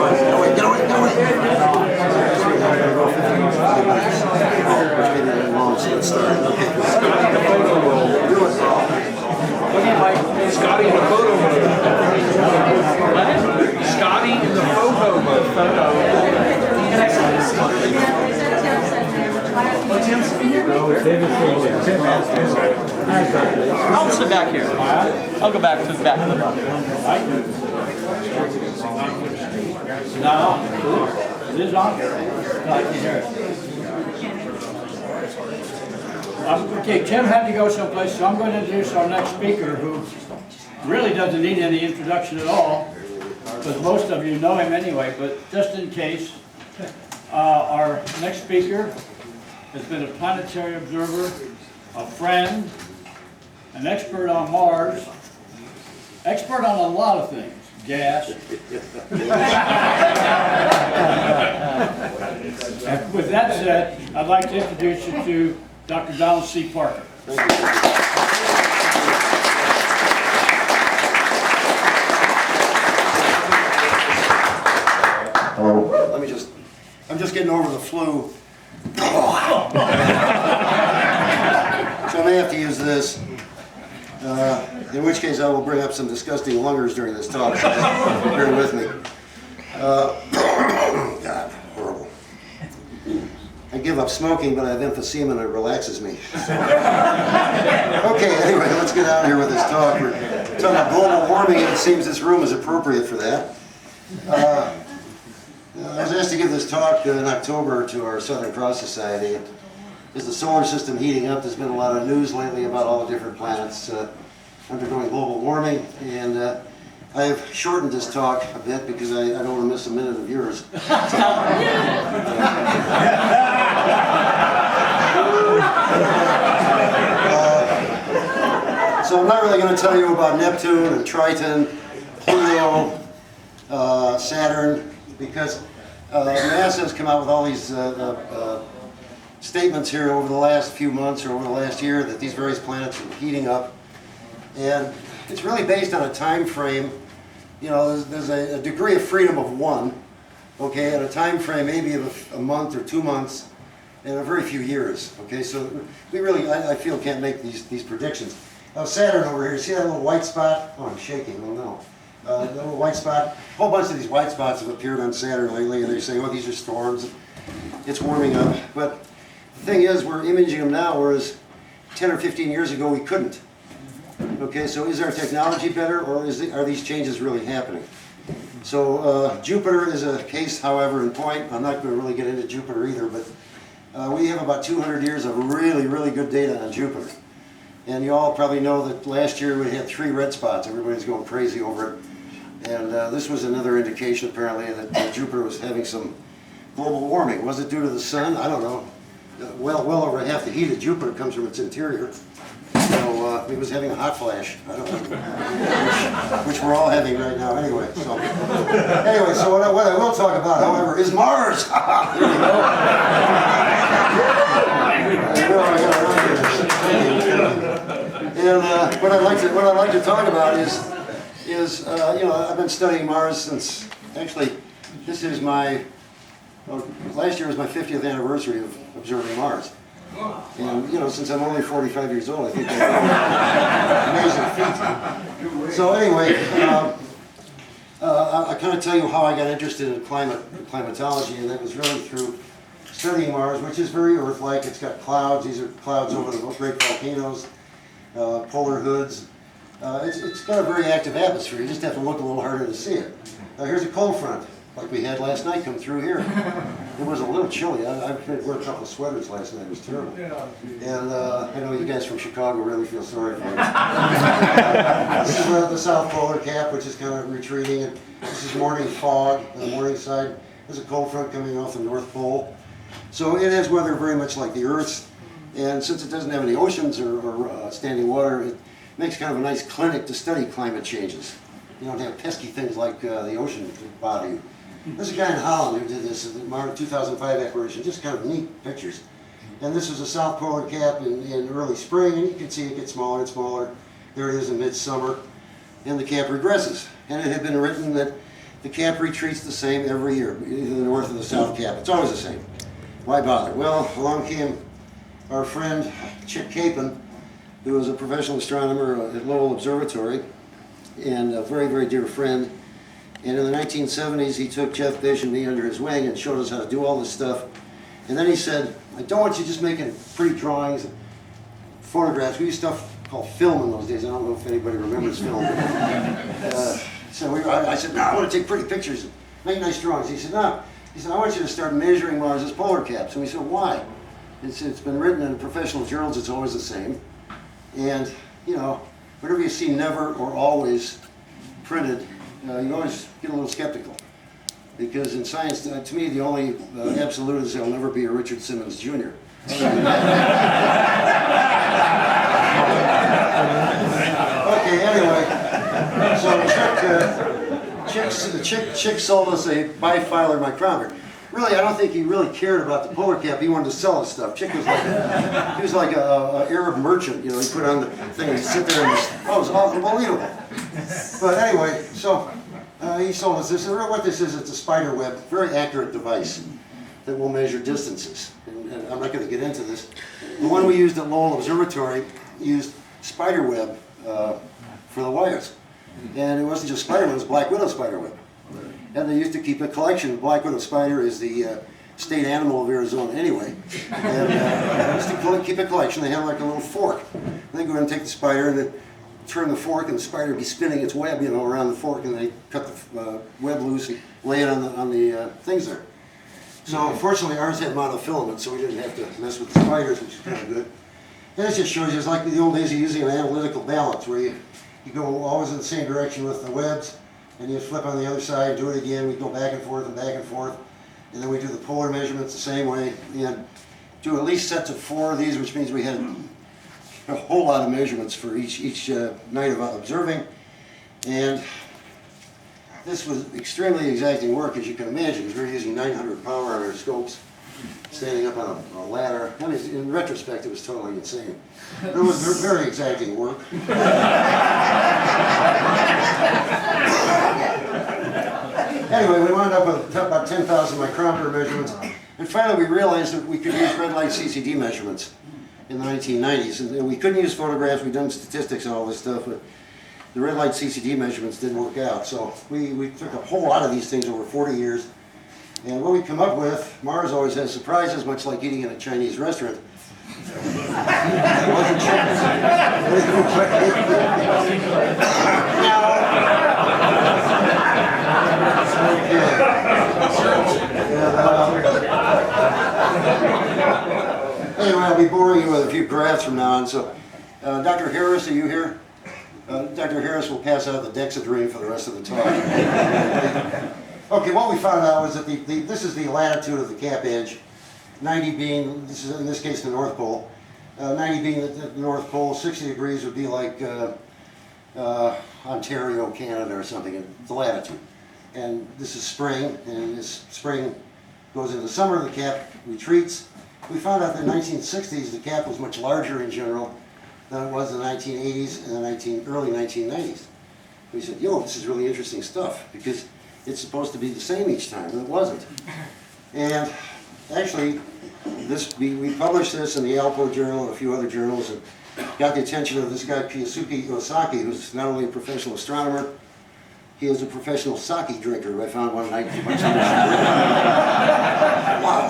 Get away, get away. Scotty in the photo mode. Scotty in the photo mode. I'll sit back here. I'll go back to the back of the room. No, this is on. I can hear it. Okay, Tim had to go someplace, so I'm going to introduce our next speaker, who really doesn't need any introduction at all, because most of you know him anyway, but just in case, our next speaker has been a planetary observer, a friend, an expert on Mars, expert on a lot of things, gas. And with that said, I'd like to introduce you to Dr. Donald C. Parker. Hello. I'm just getting over the flu. So I may have to use this. In which case I will bring up some disgusting lungers during this talk. So bear with me. God, horrible. I give up smoking, but I have emphysema and it relaxes me. Okay, anyway, let's get out of here with this talk. We're talking about global warming, and it seems this room is appropriate for that. I was asked to give this talk in October to our Southern Cross Society. Is the solar system heating up? There's been a lot of news lately about all the different planets undergoing global warming, and I have shortened this talk a bit because I don't want to miss a minute of yours. So I'm not really going to tell you about Neptune and Triton, Pluto, Saturn, because NASA has come out with all these statements here over the last few months or over the last year that these various planets are heating up. And it's really based on a time frame. You know, there's a degree of freedom of one, okay, and a time frame maybe of a month or 2 months and a very few years, okay? So we really, I feel, can't make these predictions. Now Saturn over here, see that little white spot? Oh, I'm shaking, oh no. The little white spot, a whole bunch of these white spots have appeared on Saturn lately, and they're saying, oh, these are storms, it's warming up. But the thing is, we're imaging them now, whereas 10 or 15 years ago we couldn't. Okay, so is our technology better, or are these changes really happening? So Jupiter is a case, however, in point. I'm not going to really get into Jupiter either, but we have about 200 years of really, really good data on Jupiter. And you all probably know that last year we had 3 red spots. Everybody's going crazy over it. And this was another indication, apparently, that Jupiter was having some global warming. Was it due to the sun? I don't know. Well over half the heat of Jupiter comes from its interior. So it was having a hot flash. I don't know. which we're all having right now anyway. So what I will talk about, however, is Mars. There we go. And what I'd like to talk about is you know, I've been studying Mars since, actually, this is my, last year was my 50th anniversary of observing Mars. And, you know, since I'm only 45 years old, I think that's an amazing feat. So anyway, I kind of tell you how I got interested in climatology, and that was really through studying Mars, which is very Earth-like. It's got clouds. These are clouds over the great volcanoes, polar hoods. It's got a very active atmosphere. You just have to look a little harder to see it. Here's a cold front, like we had last night, come through here. It was a little chilly. I had to wear a couple of sweaters last night. It was terrible. And I know you guys from Chicago really feel sorry for me. This is the South Polar Cap, which is kind of retreating. And this is morning fog on the morning side. There's a cold front coming off the North Pole. So it has weather very much like the Earth's. And since it doesn't have any oceans or standing water, it makes kind of a nice clinic to study climate changes. You don't have pesky things like the ocean bother you. There's a guy in Holland who did this in the 2005 exploration, just kind of neat pictures. And this is a South Polar Cap in early spring, and you can see it gets smaller and smaller. There it is in midsummer, and the cap regresses. And it had been written that The cap retreats the same every year, either the north or the south cap. It's always the same. Why bother? Well, along came our friend Chick Capon, who was a professional astronomer at Lowell Observatory, and a very, very dear friend. And in the 1970s, he took Jeff Bish and me under his wing and showed us how to do all this stuff. And then he said, I don't want you just making pretty drawings and photographs. We used stuff called film in those days. I don't know if anybody remembers film. I said, no, I want to take pretty pictures and make nice drawings. He said, no. He said, I want you to start measuring Mars's polar caps. And we said, why? It's been written in professional journals, it's always the same. And, you know, whenever you see never or always printed, you always get a little skeptical. Because in science, to me, the only absolute is there'll never be a Richard Simmons Jr. Okay, anyway, so Chick sold us a bifilar micrometer. Really, I don't think he really cared about the polar cap. He wanted to sell us stuff. Chick was like a Arab merchant. You know, he put on the thing and he'd sit there and it was unbelievable. But anyway, so he sold us this. And what this is, it's a spider web, very accurate device that will measure distances. And I'm not going to get into this. The one we used at Lowell Observatory used spider web for the wires. And it wasn't just spider web, it was black widow spider web. And they used to keep a collection. Black widow spider is the state animal of Arizona anyway. And they used to keep a collection. They had like a little fork. And they go ahead and take the spider and then turn the fork, and the spider would be spinning its web, you know, around the fork, and they cut the web loose and lay it on the things there. So unfortunately, ours had monofilament, so we didn't have to mess with the spiders, which is kind of good. And it just shows you, it's like the old days of using an analytical balance, where you go always in the same direction with the webs, and you flip on the other side, do it again, we go back and forth, and then we do the polar measurements the same way, and do at least sets of 4 of these, which means we had a whole lot of measurements for each night of observing. And this was extremely exacting work, as you can imagine, because we were using 900 power on our scopes, standing up on a ladder. I mean, in retrospect, it was totally insane. It was very exacting work. Anyway, we wound up with about 10,000 micrometer measurements, and finally we realized that we could use red light CCD measurements in the 1990s. And we couldn't use photographs, we'd done statistics and all this stuff, but the red light CCD measurements didn't work out. So we took a whole lot of these things over 40 years. And what we come up with, Mars always has surprises, much like eating in a Chinese restaurant. It wasn't chicken. Anyway, I'll be boring you with a few graphs from now on. So, Dr. Harris, are you here? Dr. Harris will pass out the Dexedrine for the rest of the talk. Okay, what we found out was that this is the latitude of the cap edge, 90 being, this is in this case the North Pole, 90 being the North Pole, 60 degrees would be like Ontario, Canada or something, the latitude. And this is spring, and this spring goes into summer, the cap retreats. We found out that in the 1960s the cap was much larger in general than it was in the 1980s and the early 1990s. We said, yo, this is really interesting stuff, because it's supposed to be the same each time, and it wasn't. And actually, we published this in the Alpo Journal and a few other journals, and got the attention of this guy Keisuke Iwasaki, who's not only a professional astronomer, he is a professional sake drinker, who I found one night. Wow.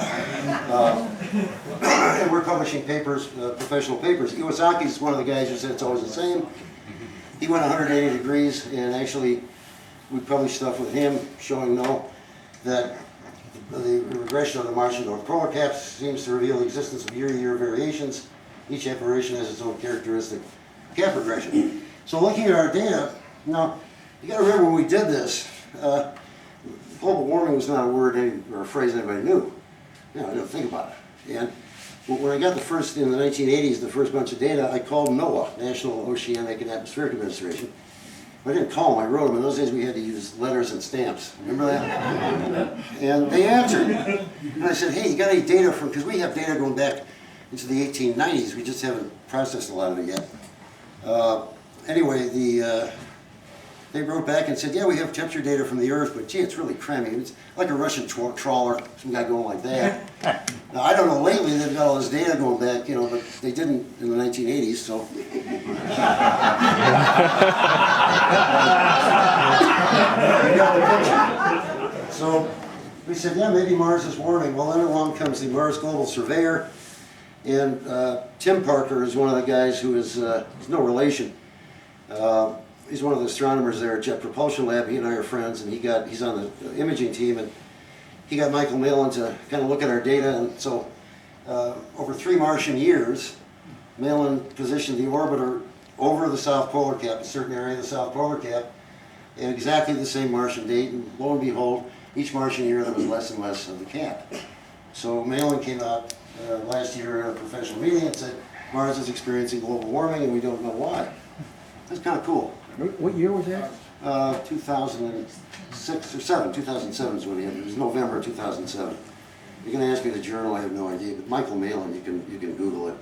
And we're publishing papers, professional papers. Iwasaki is one of the guys who said it's always the same. He went 180 degrees, and actually we published stuff with him showing that the regression of the Martian North Polar caps seems to reveal the existence of year-to-year variations. Each apparition has its own characteristic cap regression. So looking at our data, now you got to remember when we did this, global warming was not a word or a phrase anybody knew. I didn't think about it. And when I got in the 1980s, the first bunch of data, I called NOAA, National Oceanic and Atmospheric Administration. I didn't call them, I wrote them. In those days we had to use letters and stamps. Remember that? And they answered. And I said, hey, you got any data from, because we have data going back into the 1890s, we just haven't processed a lot of it yet. Anyway, they wrote back and said, yeah, we have temperature data from the Earth, but gee, it's really crummy. It's like a Russian trawler, some guy going like that. Now, I don't know, lately they've got all this data going back, you know, but they didn't in the 1980s, so. You got the picture. So we said, yeah, maybe Mars is warming. Well, then along comes the Mars Global Surveyor, and Tim Parker is one of the guys who is he's no relation. He's one of the astronomers there at Jet Propulsion Lab. He and I are friends, and he's on the imaging team, and he got Michael Malin to kind of look at our data. And so over 3 Martian years, Malin positioned the orbiter over the South Polar Cap, a certain area of the South Polar Cap, at exactly the same Martian date, and lo and behold, each Martian year there was less and less of the cap. So Malin came out last year in a professional meeting and said, Mars is experiencing global warming and we don't know why. That's kind of cool. What year was that? 2006 or 2007 is when he had, it was November 2007. You're going to ask me the journal, I have no idea, but Michael Malin, you can Google it.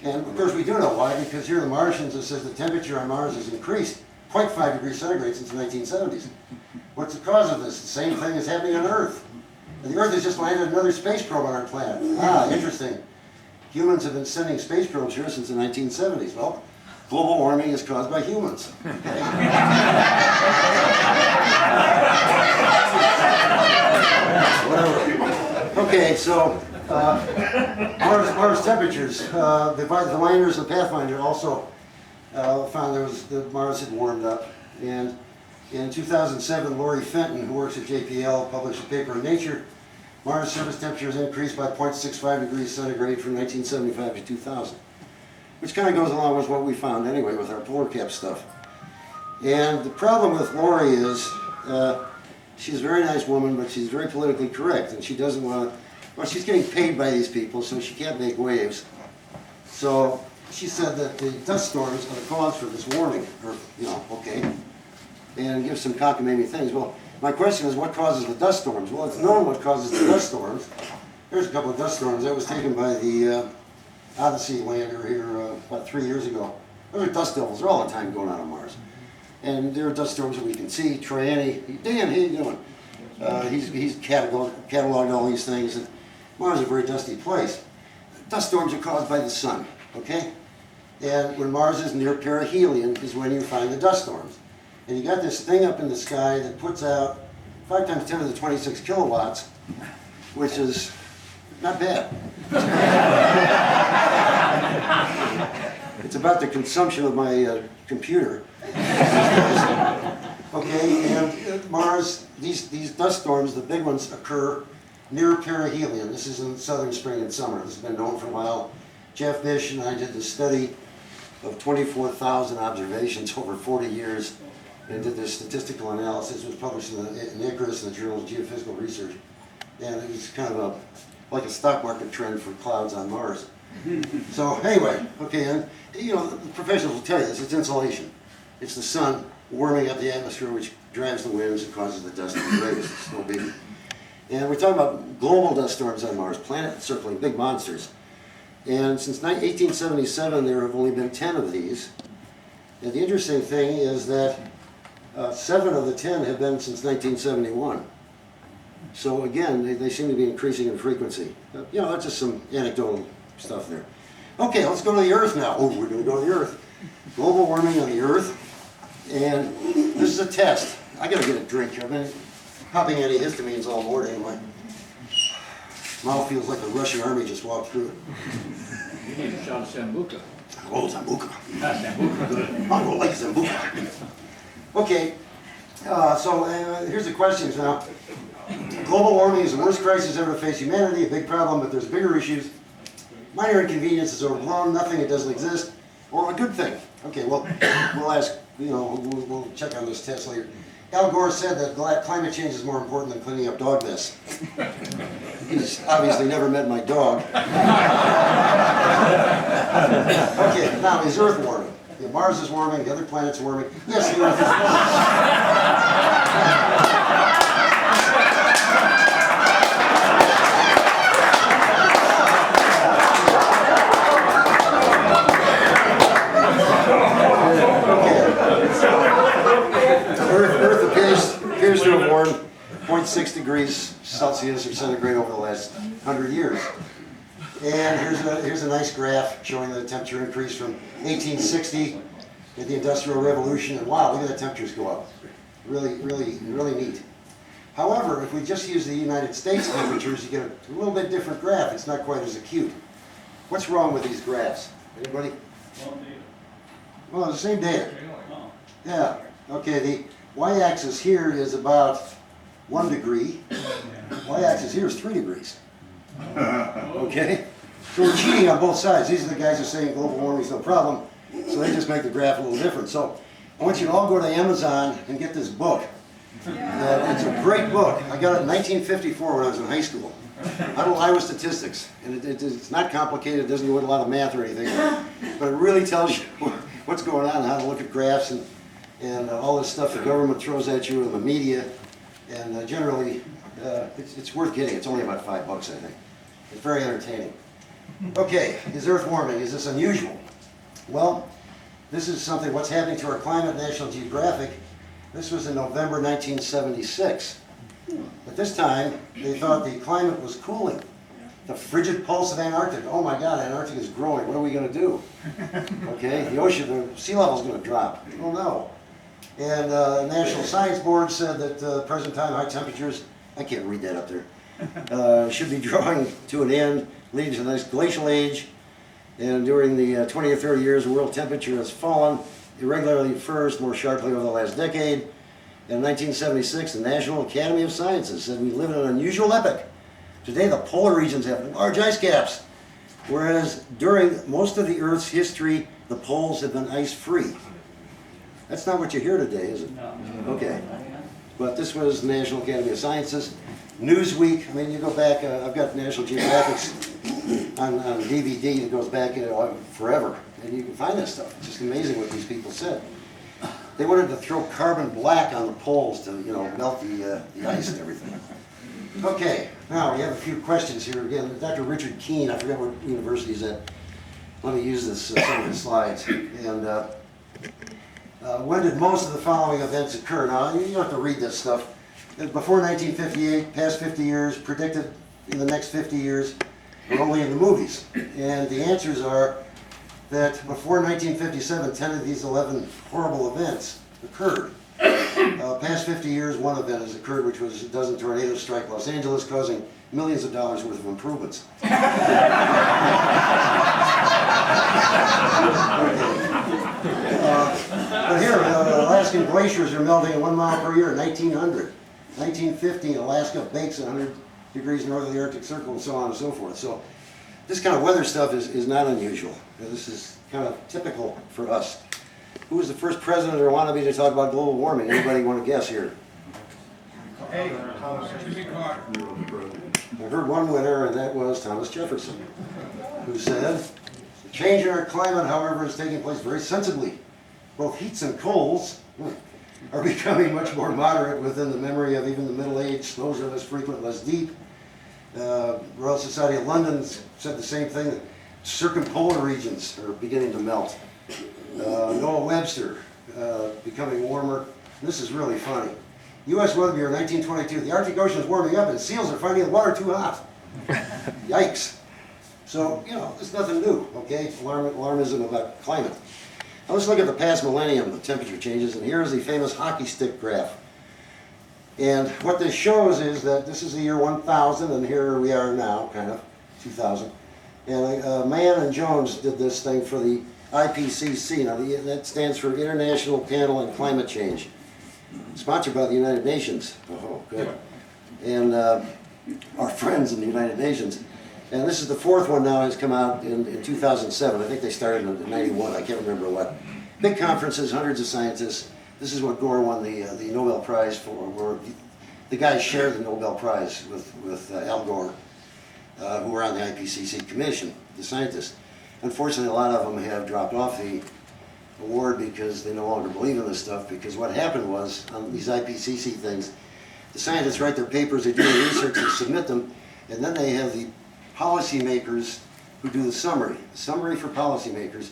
And of course we do know why, because here are the Martians, it says the temperature on Mars has increased 0.5 degrees centigrade since the 1970s. What's the cause of this? The same thing is happening on Earth. And the Earth has just landed another space probe on our planet. Ah, interesting. Humans have been sending space probes here since the 1970s. Well, global warming is caused by humans. Whatever. Okay, so Mars temperatures. The landers and the Pathfinder also found that Mars had warmed up. And in 2007, Laurie Fenton, who works at JPL, published a paper in Nature. Mars surface temperatures increased by 0.65 degrees centigrade from 1975 to 2000, which kind of goes along with what we found anyway with our polar cap stuff. And the problem with Laurie is she's a very nice woman, but she's very politically correct, and she doesn't want to, well, she's getting paid by these people, so she can't make waves. So she said that the dust storms are the cause for this warming, or, you know, okay, and give some cockamamie things. Well, my question is, what causes the dust storms? Well, it's known what causes the dust storms. There's a couple of dust storms that was taken by the Odyssey lander here about 3 years ago. Those are dust devils. They're all the time going on Mars. And there are dust storms that we can see. Triani, Dan, how you doing? He's cataloged all these things. And Mars is a very dusty place. Dust storms are caused by the sun, okay? And when Mars is near perihelion is when you find the dust storms. And you got this thing up in the sky that puts out 5 times 10 to the 26 kilowatts, which is not bad. It's about the consumption of my computer. Okay, and Mars, these dust storms, the big ones, occur near perihelion. This is in southern spring and summer. This has been known for a while. Jeff Bish and I did the study of 24,000 observations over 40 years and did this statistical analysis. It was published in Icarus in the Journal of Geophysical Research. And it was kind of like a stock market trend for clouds on Mars. So anyway, okay, and you know, the professionals will tell you this, it's insulation. It's the sun warming up the atmosphere, which drives the winds and causes the dust to be raised. It's no biggie. And we're talking about global dust storms on Mars, planet-circling big monsters. And since 1877, there have only been 10 of these. And the interesting thing is that 7 of the 10 have been since 1971. So again, they seem to be increasing in frequency. You know, that's just some anecdotal stuff there. Okay, let's go to the Earth now. Oh, we're going to go to the Earth. Global warming on the Earth. And this is a test. I got to get a drink here. I've been popping antihistamines all morning. My mouth feels like the Russian army just walked through it. You need a shot of Sambuca. Oh, Zambuca. Sambuca, good. I'll go like Zambuca. Okay, so here's the questions now. Global warming is the worst crisis ever to face humanity, a big problem, but there's bigger issues. Minor inconvenience is overblown, nothing, it doesn't exist, or a good thing. Okay, well, we'll ask, you know, we'll check on this test later. Al Gore said that climate change is more important than cleaning up dog mess. He's obviously never met my dog. Okay, now is Earth warming? Yeah, Mars is warming, the other planets are warming. Yes, the Earth is warming. 6 degrees Celsius or centigrade over the last 100 years. And here's a nice graph showing the temperature increase from 1860 at the Industrial Revolution, and wow, look at the temperatures go up. Really, really, really neat. However, if we just use the United States temperatures, you get a little bit different graph. It's not quite as acute. What's wrong with these graphs? Anybody? Well, the same data. Yeah, okay, the y-axis here is about 1 degree. Y-axis here is 3 degrees. Okay? So we're cheating on both sides. These are the guys who are saying global warming is no problem, so they just make the graph a little different. So I want you to all go to Amazon and get this book. It's a great book. I got it in 1954 when I was in high school. Out of Iowa Statistics. And it's not complicated, it doesn't go with a lot of math or anything, but it really tells you what's going on, how to look at graphs and all this stuff the government throws at you in the media. And generally, it's worth getting. It's only about $5, I think. It's very entertaining. Okay, is Earth warming? Is this unusual? Well, this is something, what's happening to our climate, National Geographic. This was in November 1976. At this time, they thought the climate was cooling. The frigid pulse of Antarctica. Oh my God, Antarctica is growing. What are we going to do? Okay, the ocean, the sea level is going to drop. Oh no. And the National Science Board said that present time high temperatures, I can't read that up there, should be drawing to an end, leading to the next glacial age. And during the 20 or 30 years, the world temperature has fallen irregularly first, more sharply over the last decade. In 1976, the National Academy of Sciences said we live in an unusual epoch. Today, the polar regions have large ice caps, whereas during most of the Earth's history, the poles have been ice-free. That's not what you hear today, is it? No. Okay. But this was the National Academy of Sciences. Newsweek, I mean, you go back, I've got National Geographic's on DVD that goes back forever, and you can find this stuff. It's just amazing what these people said. They wanted to throw carbon black on the poles to, melt the ice and everything. Okay, now we have a few questions here. Again, Dr. Richard Keene, I forget what university he's at. Let me use this, some of his slides. And when did most of the following events occur? Now, you don't have to read this stuff. Before 1958, past 50 years, predicted in the next 50 years, or only in the movies. And the answers are that before 1957, 10 of these 11 horrible events occurred. Past 50 years, one event has occurred, which was a dozen tornadoes strike Los Angeles, causing millions of dollars worth of improvements. Okay. But here, Alaskan glaciers are melting at 1 mile per year in 1900. 1915, Alaska bakes at 100 degrees north of the Arctic Circle, and so on and so forth. So this kind of weather stuff is not unusual. This is kind of typical for us. Who was the first president or wannabe to talk about global warming? Anybody want to guess here? Hey, Jimmy Carter. I heard one winner, and that was Thomas Jefferson, who said, "The change in our climate, however, is taking place very sensibly. Both heats and colds are becoming much more moderate within the memory of even the Middle Age. Snows are less frequent, less deep." Royal Society of London said the same thing. Circumpolar regions are beginning to melt. Noah Webster, becoming warmer. This is really funny. U.S. Weather Bureau, 1922. The Arctic Ocean is warming up and seals are finding the water too hot. Yikes. So, it's nothing new, okay? Alarmism about climate. Now let's look at the past millennium, the temperature changes, and here's the famous hockey stick graph. And what this shows is that this is the year 1000, and here we are now, kind of, 2000. And Mann and Jones did this thing for the IPCC. Now, that stands for International Panel on Climate Change. Sponsored by the United Nations. Oh, good. And our friends in the United Nations. And this is the fourth one now, has come out in 2007. I think they started in 91. I can't remember what. Big conferences, hundreds of scientists. This is what Gore won the Nobel Prize for. Where the guys shared the Nobel Prize with Al Gore, who were on the IPCC commission, the scientists. Unfortunately, a lot of them have dropped off the award because they no longer believe in this stuff, because what happened was, on these IPCC things, the scientists write their papers, they do the research, they submit them, and then they have the policymakers who do the summary for policymakers.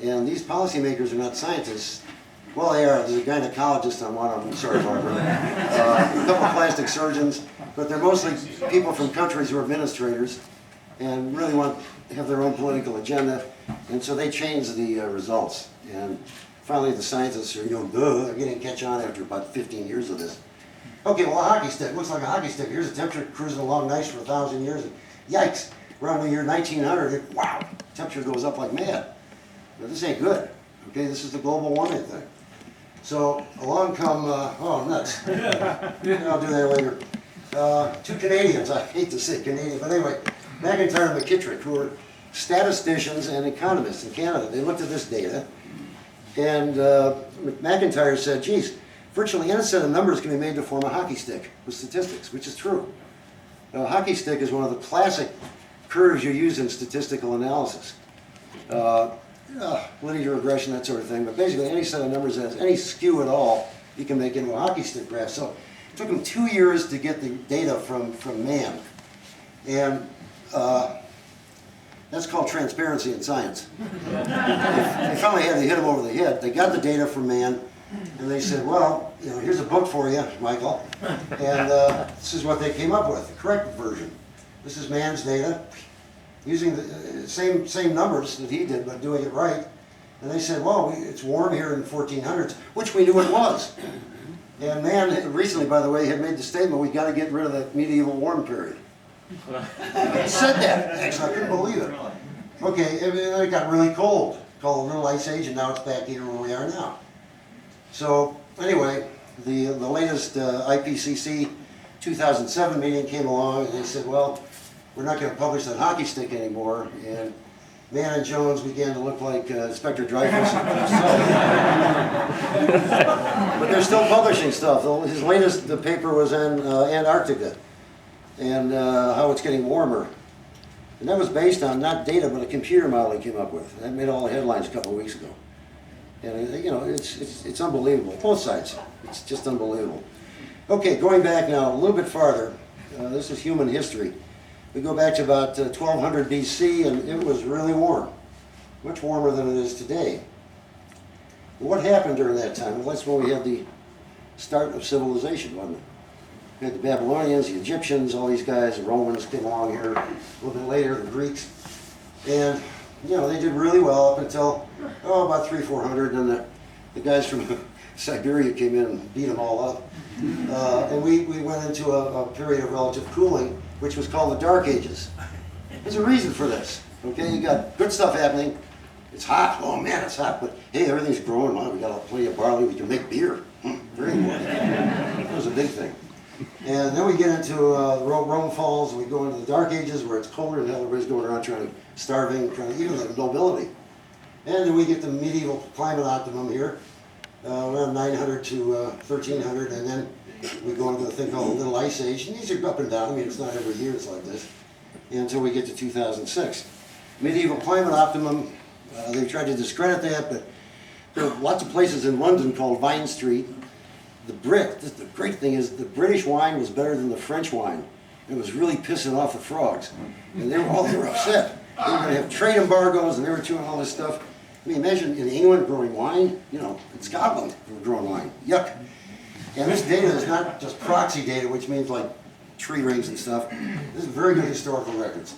And these policymakers are not scientists, Well, they are. There's a gynecologist on one of them. Sorry, Barbara. A couple of plastic surgeons, but they're mostly people from countries who are administrators and really want to have their own political agenda, and so they change the results. And finally, the scientists are, they're getting catch on after about 15 years of this. Okay, well, a hockey stick looks like a hockey stick. Here's a temperature cruising along nice for 1,000 years. And yikes! Around the year 1900, wow, temperature goes up like mad. Now, this ain't good. Okay, this is the global warming thing. So along come, oh nuts. I'll do that later. Two Canadians, I hate to say Canadian, but anyway, McIntyre and McKittrick, who were statisticians and economists in Canada. They looked at this data, and McIntyre said, geez, virtually any set of numbers can be made to form a hockey stick with statistics, which is true. Now, a hockey stick is one of the classic curves you use in statistical analysis. Linear regression, that sort of thing, but basically any set of numbers that has any skew at all, you can make into a hockey stick graph. So it took them 2 years to get the data from man. And that's called transparency in science. They finally had to hit them over the head. They got the data from man, and they said, well, here's a book for you, Michael. And this is what they came up with, the correct version. This is man's data, using the same numbers that he did, but doing it right. And they said, well, it's warm here in 1400s, which we knew it was. And man, recently, by the way, had made the statement, we got to get rid of that medieval warm period. He said that, actually, I couldn't believe it. Okay, and then it got really cold, called the Little Ice Age, and now it's back here where we are now. So, anyway, the latest IPCC 2007 meeting came along, and they said, well, we're not going to publish that hockey stick anymore, and Mann and Jones began to look like Inspector Dreyfus. But they're still publishing stuff. His latest paper was on Antarctica and how it's getting warmer. And that was based on not data, but a computer model he came up with. That made all the headlines a couple of weeks ago. And it's unbelievable. Both sides. It's just unbelievable. Okay, going back now a little bit farther. This is human history. We go back to about 1200 BC, and it was really warm, much warmer than it is today. And what happened during that time? Well, that's when we had the start of civilization, wasn't it? We had the Babylonians, the Egyptians, all these guys, the Romans came along here a little bit later, the Greeks. And, they did really well up until, about 300-400, and the guys from Siberia came in and beat them all up. And we went into a period of relative cooling, which was called the Dark Ages. There's a reason for this. Okay, you got good stuff happening. It's hot. Oh man, it's hot. But hey, everything's growing. Wow, we got plenty of barley. We can make beer. Very important. That was a big thing. And then we get into Rome falls, and we go into the Dark Ages where it's colder and everybody's going around starving, even the nobility. And then we get the medieval climate optimum here, around 900 to 1300, and then we go into the thing called the Little Ice Age, and these are up and down. I mean, it's not every year it's like this, until we get to 2006. Medieval climate optimum, they tried to discredit that, but there are lots of places in London called Vine Street. The great thing is the British wine was better than the French wine. It was really pissing off the frogs, and they were upset. They were going to have trade embargoes, and they were doing all this stuff. I mean, imagine in England growing wine, in Scotland growing wine. Yuck. And this data is not just proxy data, which means like tree rings and stuff. This is very good historical records.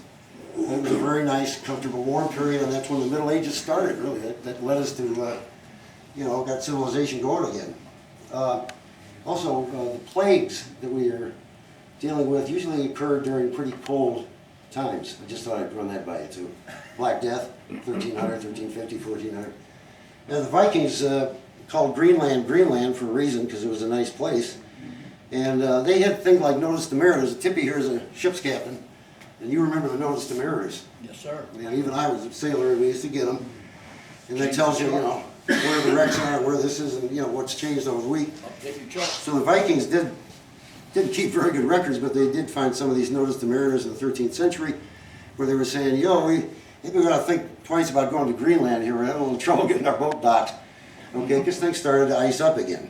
It was a very nice, comfortable, warm period, and that's when the Middle Ages started, really. That led us to, got civilization going again. Also, the plagues that we are dealing with usually occur during pretty cold times. I just thought I'd run that by you, too. Black Death, 1300, 1350, 1400. Now, the Vikings called Greenland Greenland for a reason, because it was a nice place. And they had things like Notice to Mariners. Tippy here is a ship's captain, and you remember the Notice to Mariners. Yes, sir. Even I was a sailor, and we used to get them. And that tells you, where the wrecks are, where this is, and what's changed over the week. So the Vikings didn't keep very good records, but they did find some of these Notice to Mariners in the 13th century, where they were saying, maybe we got to think twice about going to Greenland here. We're having a little trouble getting our boat docked. Okay, because things started to ice up again.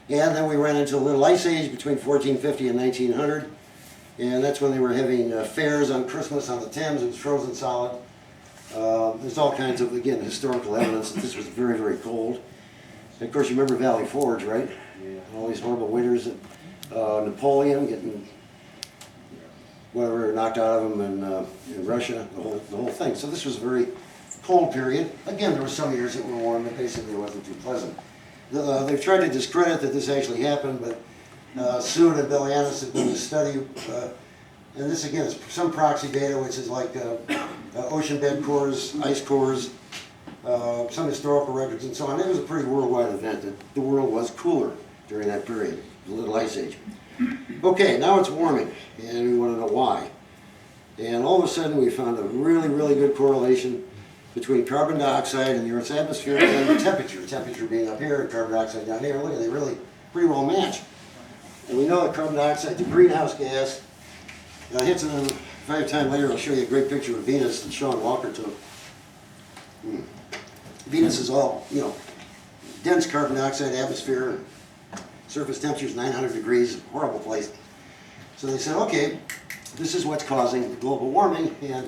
And then we ran into a Little Ice Age between 1450 and 1900. And that's when they were having fairs on Christmas on the Thames. It was frozen solid. There's all kinds of, again, historical evidence that this was very, very cold. And of course, you remember Valley Forge, right? All these horrible winters, Napoleon getting whatever knocked out of him in Russia, the whole thing. So this was a very cold period. Again, there were some years that were warm, but basically it wasn't too pleasant. They've tried to discredit that this actually happened, but Soon and Belianis have done a study, and this again is some proxy data, which is like ocean bed cores, ice cores, some historical records and so on. It was a pretty worldwide event that the world was cooler during that period, the Little Ice Age. Okay, now it's warming, and we want to know why. And all of a sudden we found a really, really good correlation between carbon dioxide in the Earth's atmosphere and the temperature being up here and carbon dioxide down here. Look, they really pretty well match. And we know that carbon dioxide, the greenhouse gas, hits it, if I have time later, I'll show you a great picture of Venus that Sean Walker took. Venus is all, dense carbon dioxide atmosphere, surface temperature is 900 degrees, horrible place. So they said, okay, this is what's causing global warming, and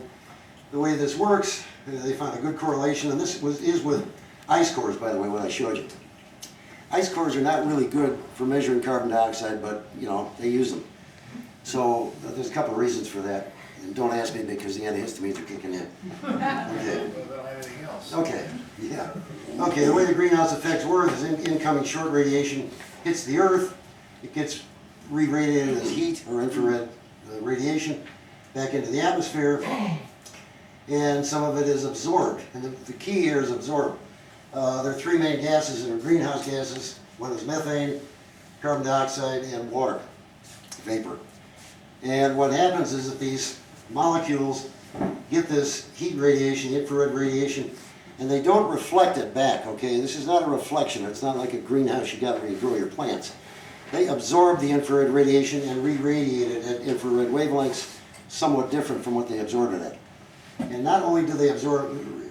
the way this works, they found a good correlation, and this is with ice cores, by the way, what I showed you. Ice cores are not really good for measuring carbon dioxide, but, they use them. So there's a couple of reasons for that. And don't ask me because the antihistamines are kicking in. Okay. Without anything else. Okay, yeah. Okay, the way the greenhouse effects work is incoming short radiation hits the Earth. It gets re-radiated as heat or infrared radiation back into the atmosphere. And some of it is absorbed. And the key here is absorbed. There are three main gases that are greenhouse gases. One is methane, carbon dioxide, and water vapor. And what happens is that these molecules get this heat radiation, infrared radiation, and they don't reflect it back, okay? This is not a reflection. It's not like a greenhouse you got where you grow your plants. They absorb the infrared radiation and re-radiate it at infrared wavelengths somewhat different from what they absorbed it at. And not only do they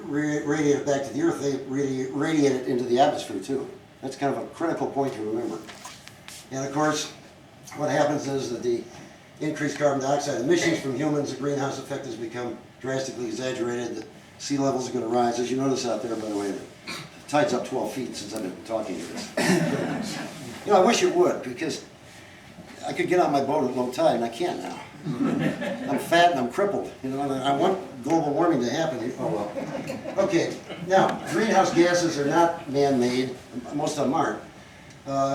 radiate it back to the Earth, they radiate it into the atmosphere too. That's kind of a critical point to remember. And of course, what happens is that the increased carbon dioxide emissions from humans, the greenhouse effect has become drastically exaggerated. The sea levels are going to rise. As you notice out there, by the way, the tide's up 12 feet since I've been talking to this. I wish it would, because I could get on my boat at low tide, and I can't now. I'm fat and I'm crippled, and I want global warming to happen. Oh well. Okay, now, greenhouse gases are not man-made. Most of them aren't.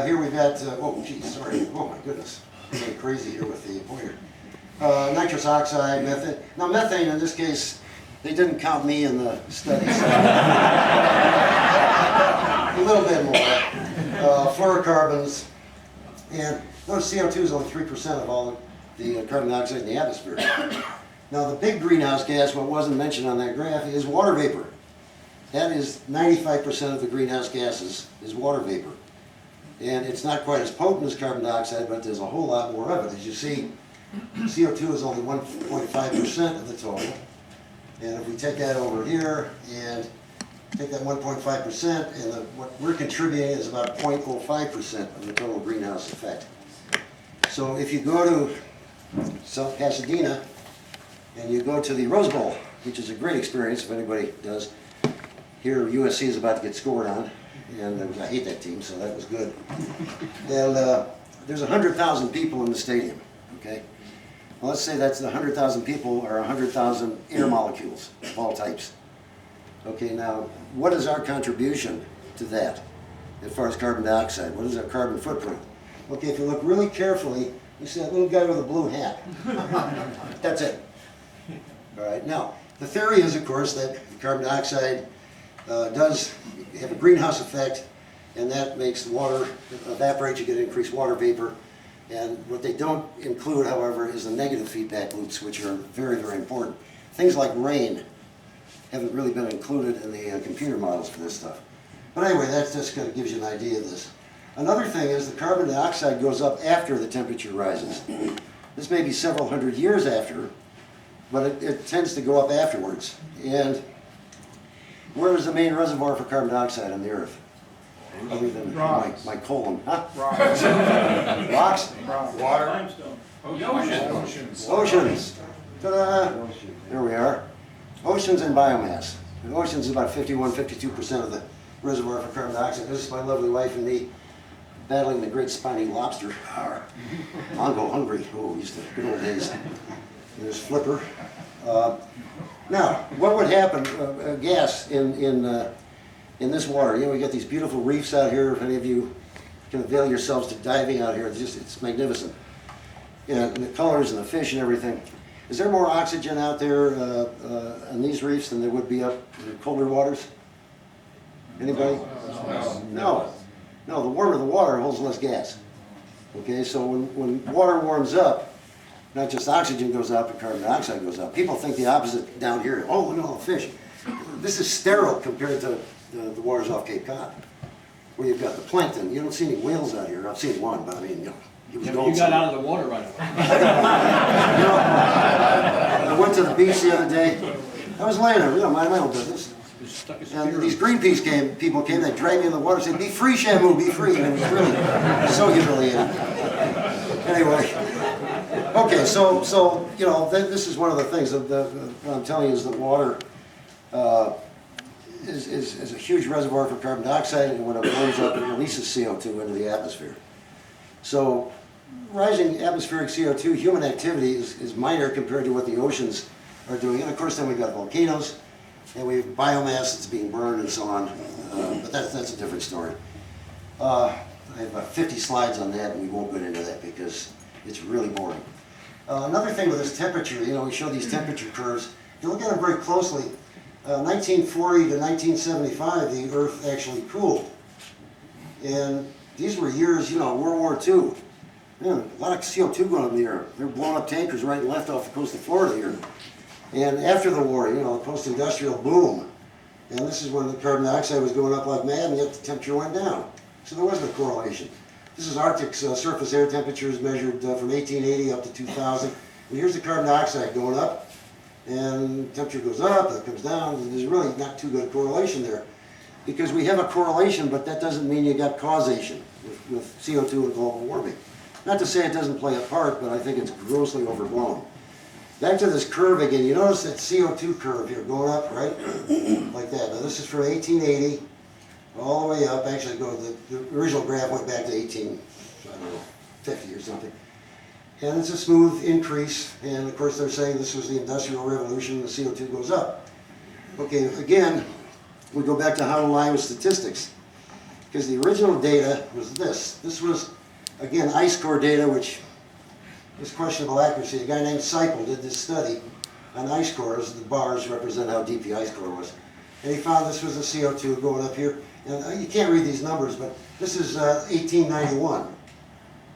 Here we've got, oh geez, sorry, oh my goodness. I'm getting crazy here with the pointer. Nitrous oxide, methane. Now methane, in this case, they didn't count me in the study. So. A little bit more. Fluorocarbons, and notice CO2 is only 3% of all the carbon dioxide in the atmosphere. Now the big greenhouse gas, what wasn't mentioned on that graph, is water vapor. That is 95% of the greenhouse gases is water vapor. And it's not quite as potent as carbon dioxide, but there's a whole lot more of it. As you see, CO2 is only 1.5% of the total. And if we take that over here and take that 1.5%, and what we're contributing is about 0.05% of the total greenhouse effect. So if you go to South Pasadena and you go to the Rose Bowl, which is a great experience if anybody does. Here USC is about to get scored on, and I hate that team, so that was good. And there's 100,000 people in the stadium, okay? Well, let's say that's the 100,000 people or 100,000 air molecules of all types. Okay, now, what is our contribution to that as far as carbon dioxide? What is our carbon footprint? Okay, if you look really carefully, you see that little guy with a blue hat. That's it. All right, now, the theory is, of course, that carbon dioxide does have a greenhouse effect, and that makes the water evaporate, you get increased water vapor. And what they don't include, however, is the negative feedback loops, which are very, very important. Things like rain haven't really been included in the computer models for this stuff. But anyway, that just kind of gives you an idea of this. Another thing is the carbon dioxide goes up after the temperature rises. This may be several hundred years after, but it tends to go up afterwards. And where is the main reservoir for carbon dioxide on the Earth? Other than my colon. Huh? Rocks. Rocks? Water. Oceans. Oceans. Ta-da! There we are. Oceans and biomass. The oceans is about 51, 52% of the reservoir for carbon dioxide. This is my lovely wife and me battling the great spiny lobster. Mongo hungry. Oh, used to good old days. There's Flipper. Now, what would happen? Gas in this water. You know, we got these beautiful reefs out here. If any of you can avail yourselves to diving out here, it's magnificent. Yeah, and the colors and the fish and everything. Is there more oxygen out there on these reefs than there would be up in colder waters? Anybody? No. No, the warmer the water holds less gas. Okay, so when water warms up, not just oxygen goes up, but carbon dioxide goes up. People think the opposite down here. Oh, look at all the fish. This is sterile compared to the waters off Cape Cod, where you've got the plankton. You don't see any whales out here. I've seen one, but I mean, you know, he was going You got somewhere. out of the water right away. You know, I went to the beach the other day. I was laying there, you know, minding my own business. Just stuck his And spear these in. Greenpeace people came, they dragged me in the water, said, "Be free, Shamu, be free." And it was really so humiliating. Anyway, okay, so you know, this is one of the things that what I'm telling you is that water is a huge reservoir for carbon dioxide, and when it warms up, it releases CO2 into the atmosphere. So rising atmospheric CO2, human activity is minor compared to what the oceans are doing. And of course, then we've got volcanoes, and we have biomass that's being burned and so on. But that's a different story. I have about 50 slides on that, and we won't get into that because it's really boring. Another thing with this temperature, you know, we show these temperature curves. If you look at them very closely, 1940 to 1975, the Earth actually cooled. And these were years, you know, World War II. Man, a lot of CO2 going up in the air. They're blowing up tankers right and left off the coast of Florida here. And after the war, you know, the post-industrial boom. And this is when the carbon dioxide was going up like mad, and yet the temperature went down. So there wasn't a correlation. This is Arctic's surface air temperatures measured from 1880 up to 2000. And here's the carbon dioxide going up, and temperature goes up, it comes down. And there's really not too good a correlation there. Because we have a correlation, but that doesn't mean you got causation with CO2 and global warming. Not to say it doesn't play a part, but I think it's grossly overblown. Back to this curve again, you notice that CO2 curve here going up, right? Like that. Now this is from 1880 all the way up. Actually, the original graph went back to 1850 or something. And it's a smooth increase, and of course they're saying this was the Industrial Revolution, the CO2 goes up. Okay, again, we go back to how to lie with statistics. Because the original data was this. This was, again, ice core data, which is questionable accuracy. A guy named Seipel did this study on ice cores. The bars represent how deep the ice core was. And he found this was the CO2 going up here. And you can't read these numbers, but this is 1891.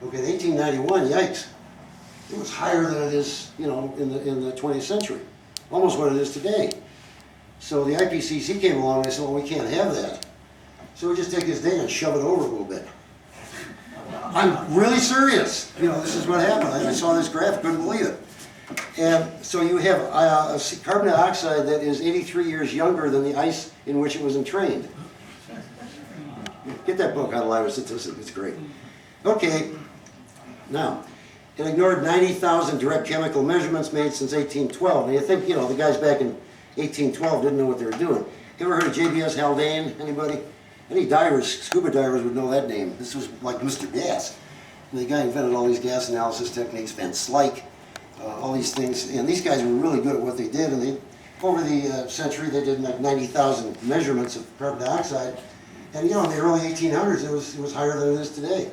Okay, 1891, yikes. It was higher than it is, you know, in the 20th century. Almost what it is today. So the IPCC came along and they said, well, we can't have that. So we just take this data and shove it over a little bit. I'm really serious. You know, this is what happened. I saw this graph, couldn't believe it. And so you have carbon dioxide that is 83 years younger than the ice in which it was entrained. Get that book, How to Lie with Statistics. It's great. Okay, now, it ignored 90,000 direct chemical measurements made since 1812. And you think, you know, the guys back in 1812 didn't know what they were doing. You ever heard of JBS Haldane? Anybody? Any divers, scuba divers would know that name. This was like Mr. Gas. And the guy invented all these gas analysis techniques, Van Slyke, all these things. And these guys were really good at what they did. And they, over the century, they did like 90,000 measurements of carbon dioxide. And you know, in the early 1800s, it was higher than it is today.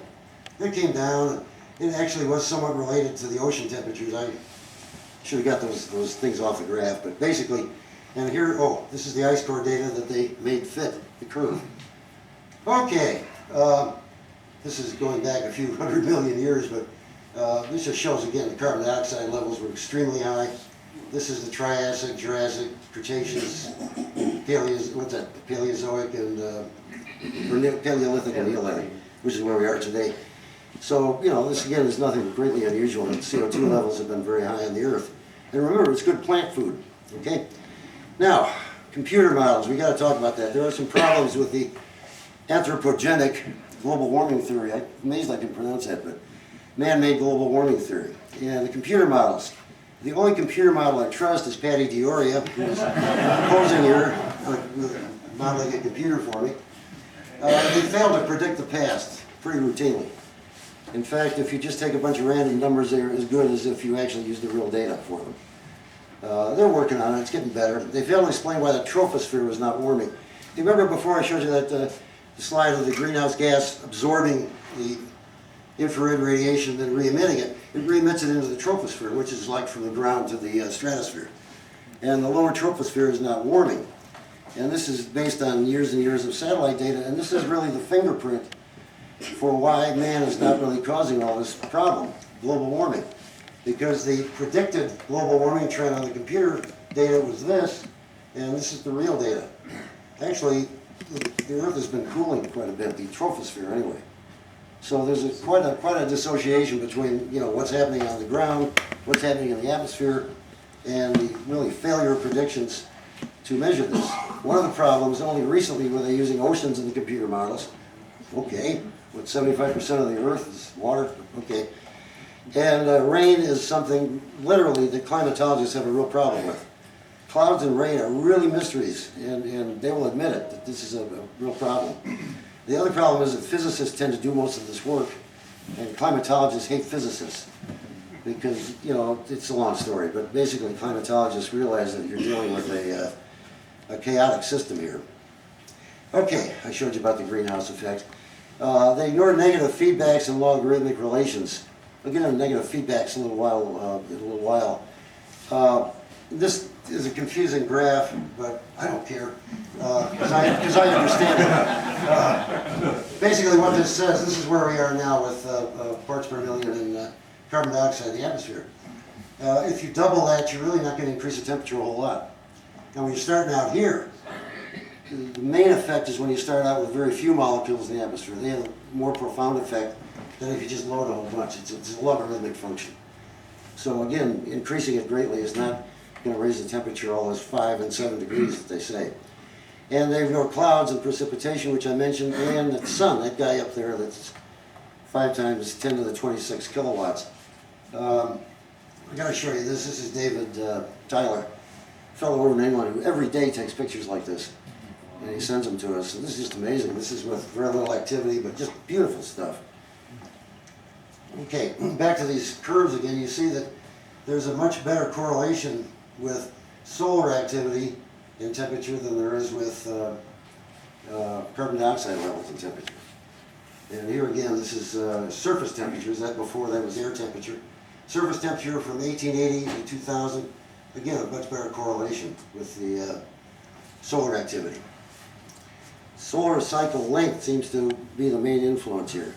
It came down. It actually was somewhat related to the ocean temperatures. I should have got those things off the graph. But basically, and here, oh, this is the ice core data that they made fit the curve. Okay, this is going back a few 100 million years, but this just shows again the carbon dioxide levels were extremely high. This is the Triassic, Jurassic, Cretaceous, Paleozoic, and Paleolithic and Neolithic, which is where we are today. So, you know, this again is nothing greatly unusual. The CO2 levels have been very high on the Earth. And remember, it's good plant food, okay? Now, computer models, we got to talk about that. There are some problems with the anthropogenic global warming theory. I'm amazed I can pronounce that, but man-made global warming theory. And the computer models. The only computer model I trust is Patty Dioria, who's posing here, modeling a computer for me. They fail to predict the past pretty routinely. In fact, if you just take a bunch of random numbers, they're as good as if you actually use the real data for them. They're working on it, it's getting better. They fail to explain why the troposphere was not warming. You remember before I showed you that the slide of the greenhouse gas absorbing the infrared radiation and then re-emitting it, it re-emits it into the troposphere, which is like from the ground to the stratosphere. And the lower troposphere is not warming. And this is based on years and years of satellite data, and this is really the fingerprint for why man is not really causing all this problem, global warming. Because the predicted global warming trend on the computer data was this, and this is the real data. Actually, the Earth has been cooling quite a bit, the troposphere anyway. So there's quite a dissociation between, you know, what's happening on the ground, what's happening in the atmosphere, and the really failure of predictions to measure this. One of the problems, only recently were they using oceans in the computer models. Okay, what 75% of the Earth is water? Okay. And rain is something, literally, that climatologists have a real problem with. Clouds and rain are really mysteries, and they will admit it, that this is a real problem. The other problem is that physicists tend to do most of this work, and climatologists hate physicists. Because, you know, it's a long story, but basically climatologists realize that you're dealing with a chaotic system here. Okay, I showed you about the greenhouse effect. They ignore negative feedbacks and logarithmic relations. We'll get into negative feedbacks in a little while. This is a confusing graph, but I don't care, because I understand it. Basically what this says, this is where we are now with parts per million in carbon dioxide in the atmosphere. If you double that, you're really not going to increase the temperature a whole lot. Now when you're starting out here, the main effect is when you start out with very few molecules in the atmosphere. They have a more profound effect than if you just load a whole bunch. It's a logarithmic function. So again, increasing it greatly is not going to raise the temperature all those 5 and 7 degrees that they say. And they ignore clouds and precipitation, which I mentioned, and the sun, that guy up there that's 5 times 10 to the 26 kilowatts. I got to show you this. This is David Tyler, a fellow over in England who every day takes pictures like this. And he sends them to us. So this is just amazing. This is with very little activity, but just beautiful stuff. Okay, back to these curves again. You see that there's a much better correlation with solar activity in temperature than there is with carbon dioxide levels in temperature. And here again, this is surface temperatures. That before that was air temperature. Surface temperature from 1880 to 2000. Again, a much better correlation with the solar activity. Solar cycle length seems to be the main influence here.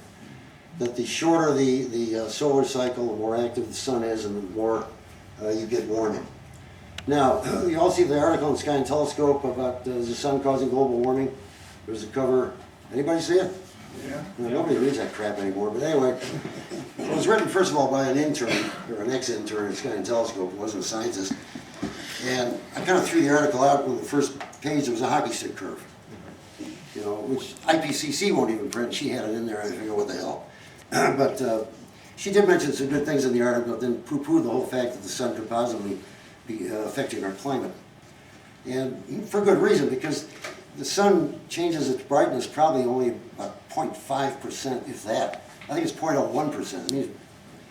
That the shorter the solar cycle, the more active the sun is, and the more you get warming. Now, you all see the article in Sky and Telescope about the sun causing global warming. There's a cover. Anybody see it? Yeah. Well, nobody reads that crap anymore, but anyway, it was written first of all by an intern, or an ex-intern at Sky and Telescope, who wasn't a scientist. And I kind of threw the article out when the first page there was a hockey stick curve. You know, which IPCC won't even print. She had it in there, I figure, what the hell. But she did mention some good things in the article, but then poo-pooed the whole fact that the sun could possibly be affecting our climate. And for good reason, because the sun changes its brightness probably only about 0.5%, if that. I think it's 0.01%. I mean,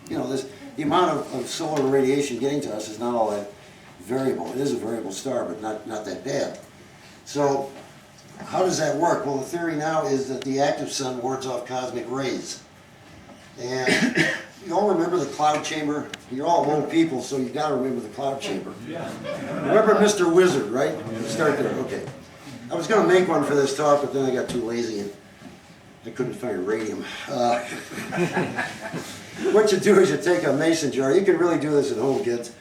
you know, the amount of solar radiation getting to us is not all that variable. It is a variable star, but not that bad. So how does that work? Well, the theory now is that the active sun wards off cosmic rays. And you all remember the cloud chamber? You're all old people, so you got to remember the cloud chamber. Remember Mr. Wizard, right? Start there, okay. I was going to make one for this talk, but then I got too lazy and I couldn't find radium. What you do is you take a mason jar. You can really do this at home, kids.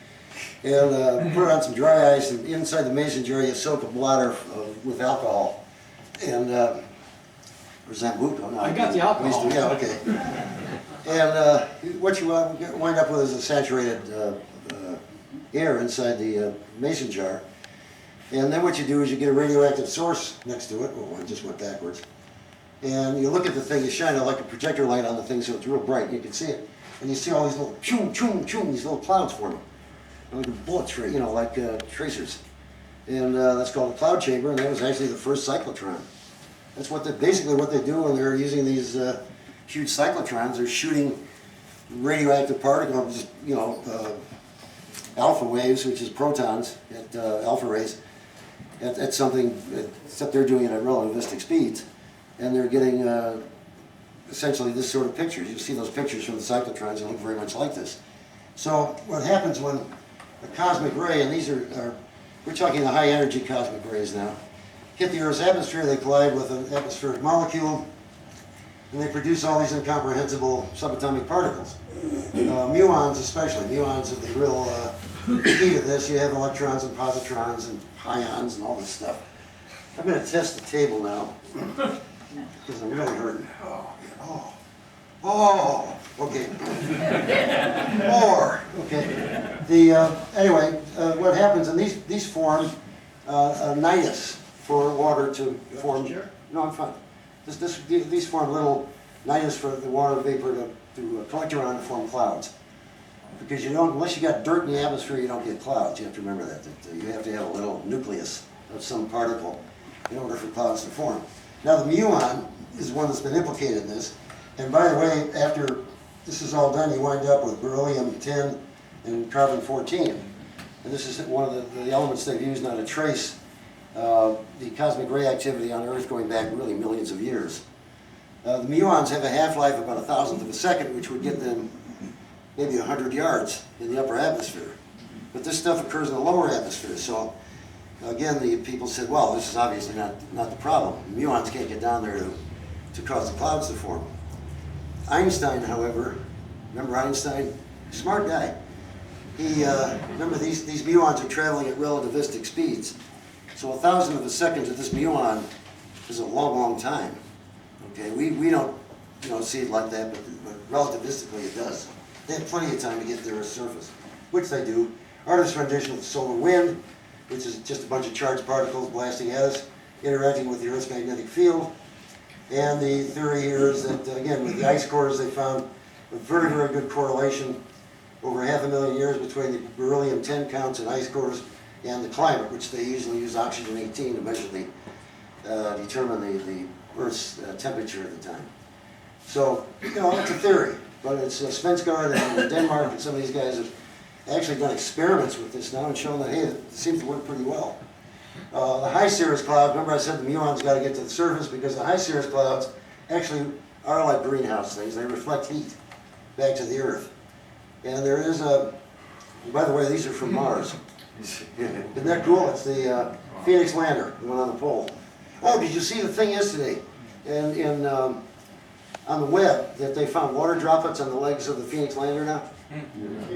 And put it on some dry ice, and inside the mason jar you soak a bladder with alcohol. And where's that boot? Oh, no, I got the alcohol. Yeah, okay. And what you wind up with is a saturated air inside the mason jar. And then what you do is you get a radioactive source next to it. Oh, I just went backwards. And you look at the thing, you shine like a projector light on the thing so it's real bright, and you can see it. And you see all these little choom, choom, choom, these little clouds forming. Like bullets, you know, like tracers. And that's called a cloud chamber, and that was actually the first cyclotron. That's basically what they do when they're using these huge cyclotrons. They're shooting radioactive particles, alpha waves, which is protons at alpha rays, at something, except they're doing it at relativistic speeds. And they're getting essentially this sort of pictures. You see those pictures from the cyclotrons that look very much like this. So what happens when a cosmic ray, and these are we're talking the high energy cosmic rays now, hit the Earth's atmosphere, they collide with an atmospheric molecule, and they produce all these incomprehensible subatomic particles. Muons especially, muons are the real key to this. You have electrons and positrons and pions and all this stuff. I'm going to test the table now, because I'm really hurting. Okay. More. Okay. Anyway, what happens, and these form a nidus for water to form. No, I'm fine. These form little nidus for the water vapor to collect around and form clouds. Because unless you got dirt in the atmosphere, you don't get clouds. You have to remember that you have to have a little nucleus of some particle in order for clouds to form. Now the muon is one that's been implicated in this. And by the way, after this is all done, you wind up with beryllium-10 and carbon-14. And this is one of the elements they've used now to trace the cosmic ray activity on Earth going back really millions of years. The muons have a half-life of about 1,000th of a second, which would get them maybe 100 yards in the upper atmosphere. But this stuff occurs in the lower atmosphere, so again, the people said, well, this is obviously not the problem. Muons can't get down there to cause the clouds to form. Einstein, however, remember Einstein? Smart guy. He, remember these muons are traveling at relativistic speeds. So 1,000th of a second to this muon is a long, long time. Okay, we don't see it like that, but relativistically it does. They have plenty of time to get to the Earth's surface, which they do. Artist's rendition of the solar wind, which is just a bunch of charged particles blasting at us, interacting with the Earth's magnetic field. And the theory here is that, again, with the ice cores, they found a very, very good correlation over 500,000 years between the beryllium-10 counts in ice cores and the climate, which they usually use oxygen-18 to measure determine the Earth's temperature at the time. So, it's a theory, but it's Svensgaard and Denmark and some of these guys have actually done experiments with this now and shown that, hey, it seems to work pretty well. The high cirrus cloud, remember I said the muons got to get to the surface because the high cirrus clouds actually are like greenhouse things. They reflect heat back to the Earth. And there is by the way, these are from Mars. Isn't that cool? It's the Phoenix lander, the one on the pole. Oh, did you see the thing yesterday on the web that they found water droplets on the legs of the Phoenix lander now?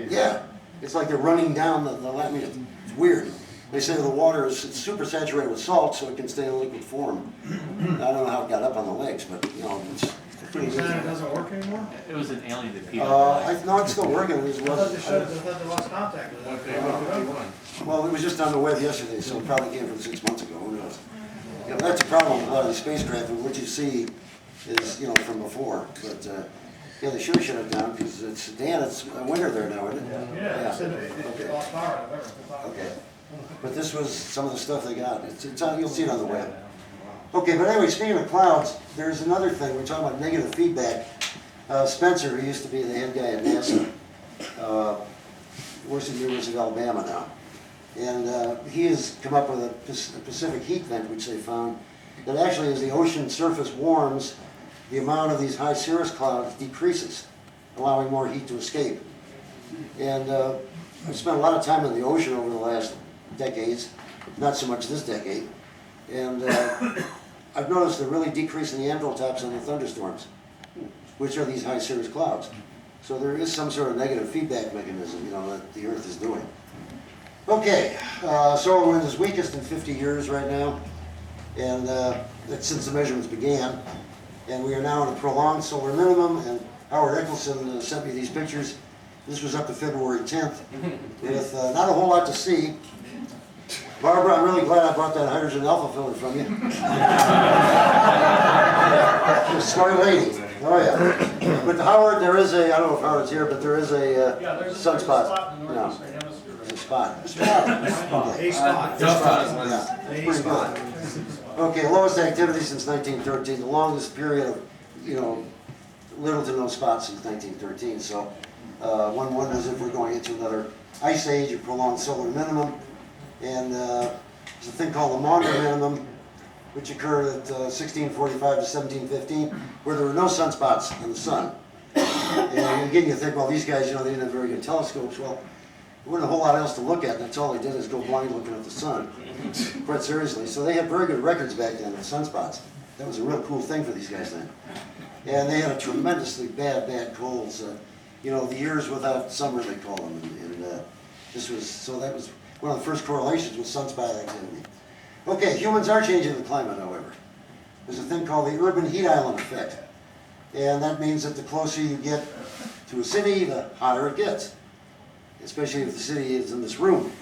Yeah. It's like they're running down the I mean, it's weird. They say the water is super saturated with salt, so it can stay in liquid form. I don't know how it got up on the legs, but it's pretty It neat. doesn't work anymore? It was an alien that peed on No, it's still working. I thought they lost contact with it. Well, it was just on the web yesterday, so it probably came from 6 months ago. Who knows? That's a problem with a lot of these spacecraft. What you see is from before, but yeah, they should have shut it down because it's winter there now, isn't it? Yeah, Okay. they lost power. Okay. But this was some of the stuff they got. It's on, you'll see it on the web. Okay, but anyway, speaking of clouds, there's another thing. We're talking about negative feedback. Spencer, who used to be the head guy at NASA, works at the University of Alabama now. And he has come up with a Pacific heat vent, which they found, that actually as the ocean surface warms, the amount of these high cirrus clouds decreases, allowing more heat to escape. And I've spent a lot of time in the ocean over the last decades, not so much this decade, and I've noticed a really decrease in the tops on the thunderstorms, which are these high cirrus clouds. So there is some sort of negative feedback mechanism, that the Earth is doing. Okay, solar wind is weakest in 50 years right now, and that's since the measurements began, and we are now in a prolonged solar minimum, and Howard Eccleston sent me these pictures. This was up to February 10th, with not a whole lot to see. Barbara, I'm really glad I brought that hydrogen alpha filter from you. You're a smart lady. Oh, yeah. But Howard, there is a, I don't know if Howard's here, but there is a There's sunspot. in the No, northeastern hemisphere. there's a spot. A spot. Yeah. Pretty good. Okay, lowest activity since 1913, the longest period of, little to no spots since 1913. So one wonders if we're going into another ice age, a prolonged solar minimum. And there's a thing called the Maunder minimum, which occurred at 1645 to 1715, where there were no sunspots on the sun. And again, you think, well, these guys, they didn't have very good telescopes. Well, there wasn't a whole lot else to look at. That's all they did is go blind looking at the sun. Quite seriously. So they had very good records back then of sunspots. That was a real cool thing for these guys then. And they had a tremendously bad colds. The years without summer, they call them. And that was one of the first correlations with sunspot activity. Okay, humans are changing the climate, however. There's a thing called the urban heat island effect. And that means that the closer you get to a city, the hotter it gets. Especially if the city is in this room.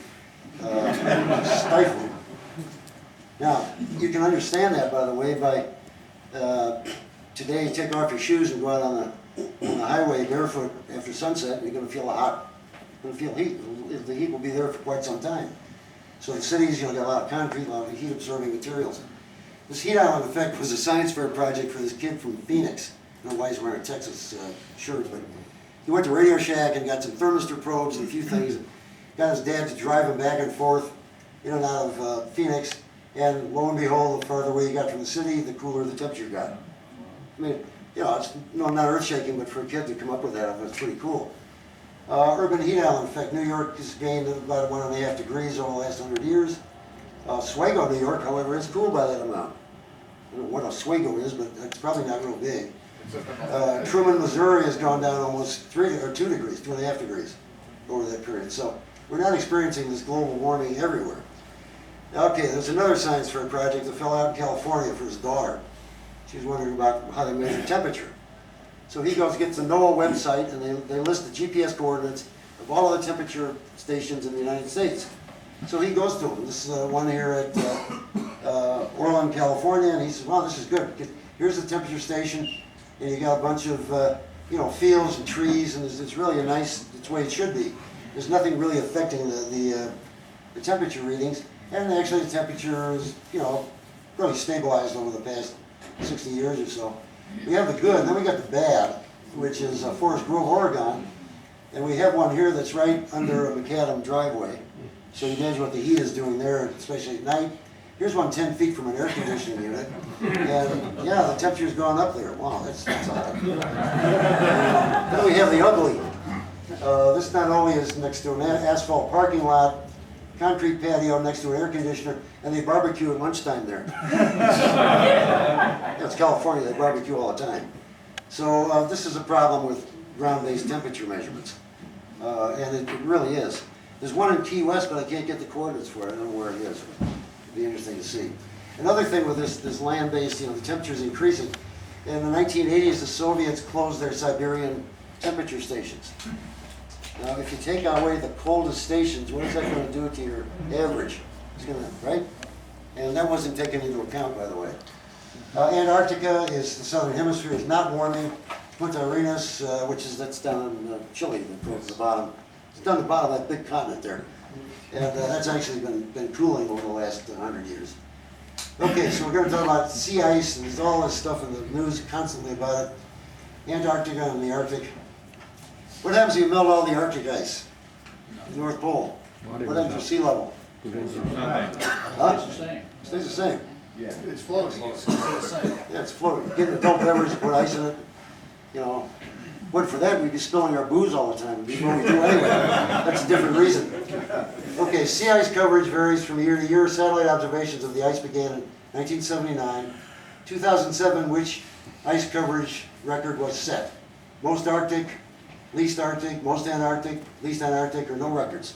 Stifling. Now, you can understand that, by the way, by today you take off your shoes and go out on the highway barefoot after sunset, and you're going to feel you're going to feel heat. The heat will be there for quite some time. So the cities, got a lot of concrete, a lot of heat-absorbing materials. This heat island effect was a science fair project for this kid from Phoenix. I don't know why he's wearing a Texas shirt, but he went to Radio Shack and got some thermistor probes and a few things. Got his dad to drive him back and forth in and out of Phoenix. And lo and behold, the farther away you got from the city, the cooler the temperature got. I mean, it's not earth-shaking, but for a kid to come up with that, it's pretty cool. Urban heat island effect. New York has gained about 1.5 degrees over the last 100 years. Oswego, New York, however, is cooled by that amount. I don't know what Oswego is, but it's probably not real big. Truman, Missouri has gone down almost 2 degrees, 2.5 degrees over that period. So we're not experiencing this global warming everywhere. Okay, there's another science fair project that fell out in California for his daughter. She was wondering about how they measure temperature. So he gets the NOAA website, and they list the GPS coordinates of all of the temperature stations in the United States. So he goes to them. This is one here at Orland, California, and he says, "Wow, this is good. Here's the temperature station, and you got a bunch of fields and trees, and it's really it's the way it should be. There's nothing really affecting the temperature readings, and actually the temperature is really stabilized over the past 60 years or so. We have the good, and then we got the bad, which is Forest Grove, Oregon, and we have one here that's right under a macadam driveway. So you imagine what the heat is doing there, especially at night. Here's one 10 feet from an air conditioning unit, and yeah, the temperature's gone up there. Wow, that's hot. Then we have the ugly. This not only is next to an asphalt parking lot, concrete patio next to an air conditioner, and they barbecue at lunchtime there. It's California, they barbecue all the time. So this is a problem with ground-based temperature measurements, and it really is. There's one in Key West, but I can't get the coordinates for it. I don't know where it is. It'd be interesting to see. Another thing with this land-based, the temperature's increasing. In the 1980s, the Soviets closed their Siberian temperature stations. Now, if you take away the coldest stations, what is that going to do to your average? It's going to, right? And that wasn't taken into account, by the way. Antarctica is the southern hemisphere, is not warming. Punta Arenas, that's down in Chile, towards the bottom. It's down the bottom of that big continent there. And that's actually been cooling over the last 100 years. Okay, so we're going to talk about sea ice, and there's all this stuff in the news constantly about it. Antarctica and the Arctic. What happens if you melt all the Arctic ice? The North Pole. What happens to sea level? Huh? It's the same. Stays the same. It's floating, it's the same. Yeah, it's floating. Get an adult beverage, put ice in it. But for that, we'd be spilling our booze all the time. It'd be what we do anyway. That's a different reason. Okay, sea ice coverage varies from year to year. Satellite observations of the ice began in 1979. 2007, which ice coverage record was set? Most Arctic, least Arctic, most Antarctic, least Antarctic, or no records?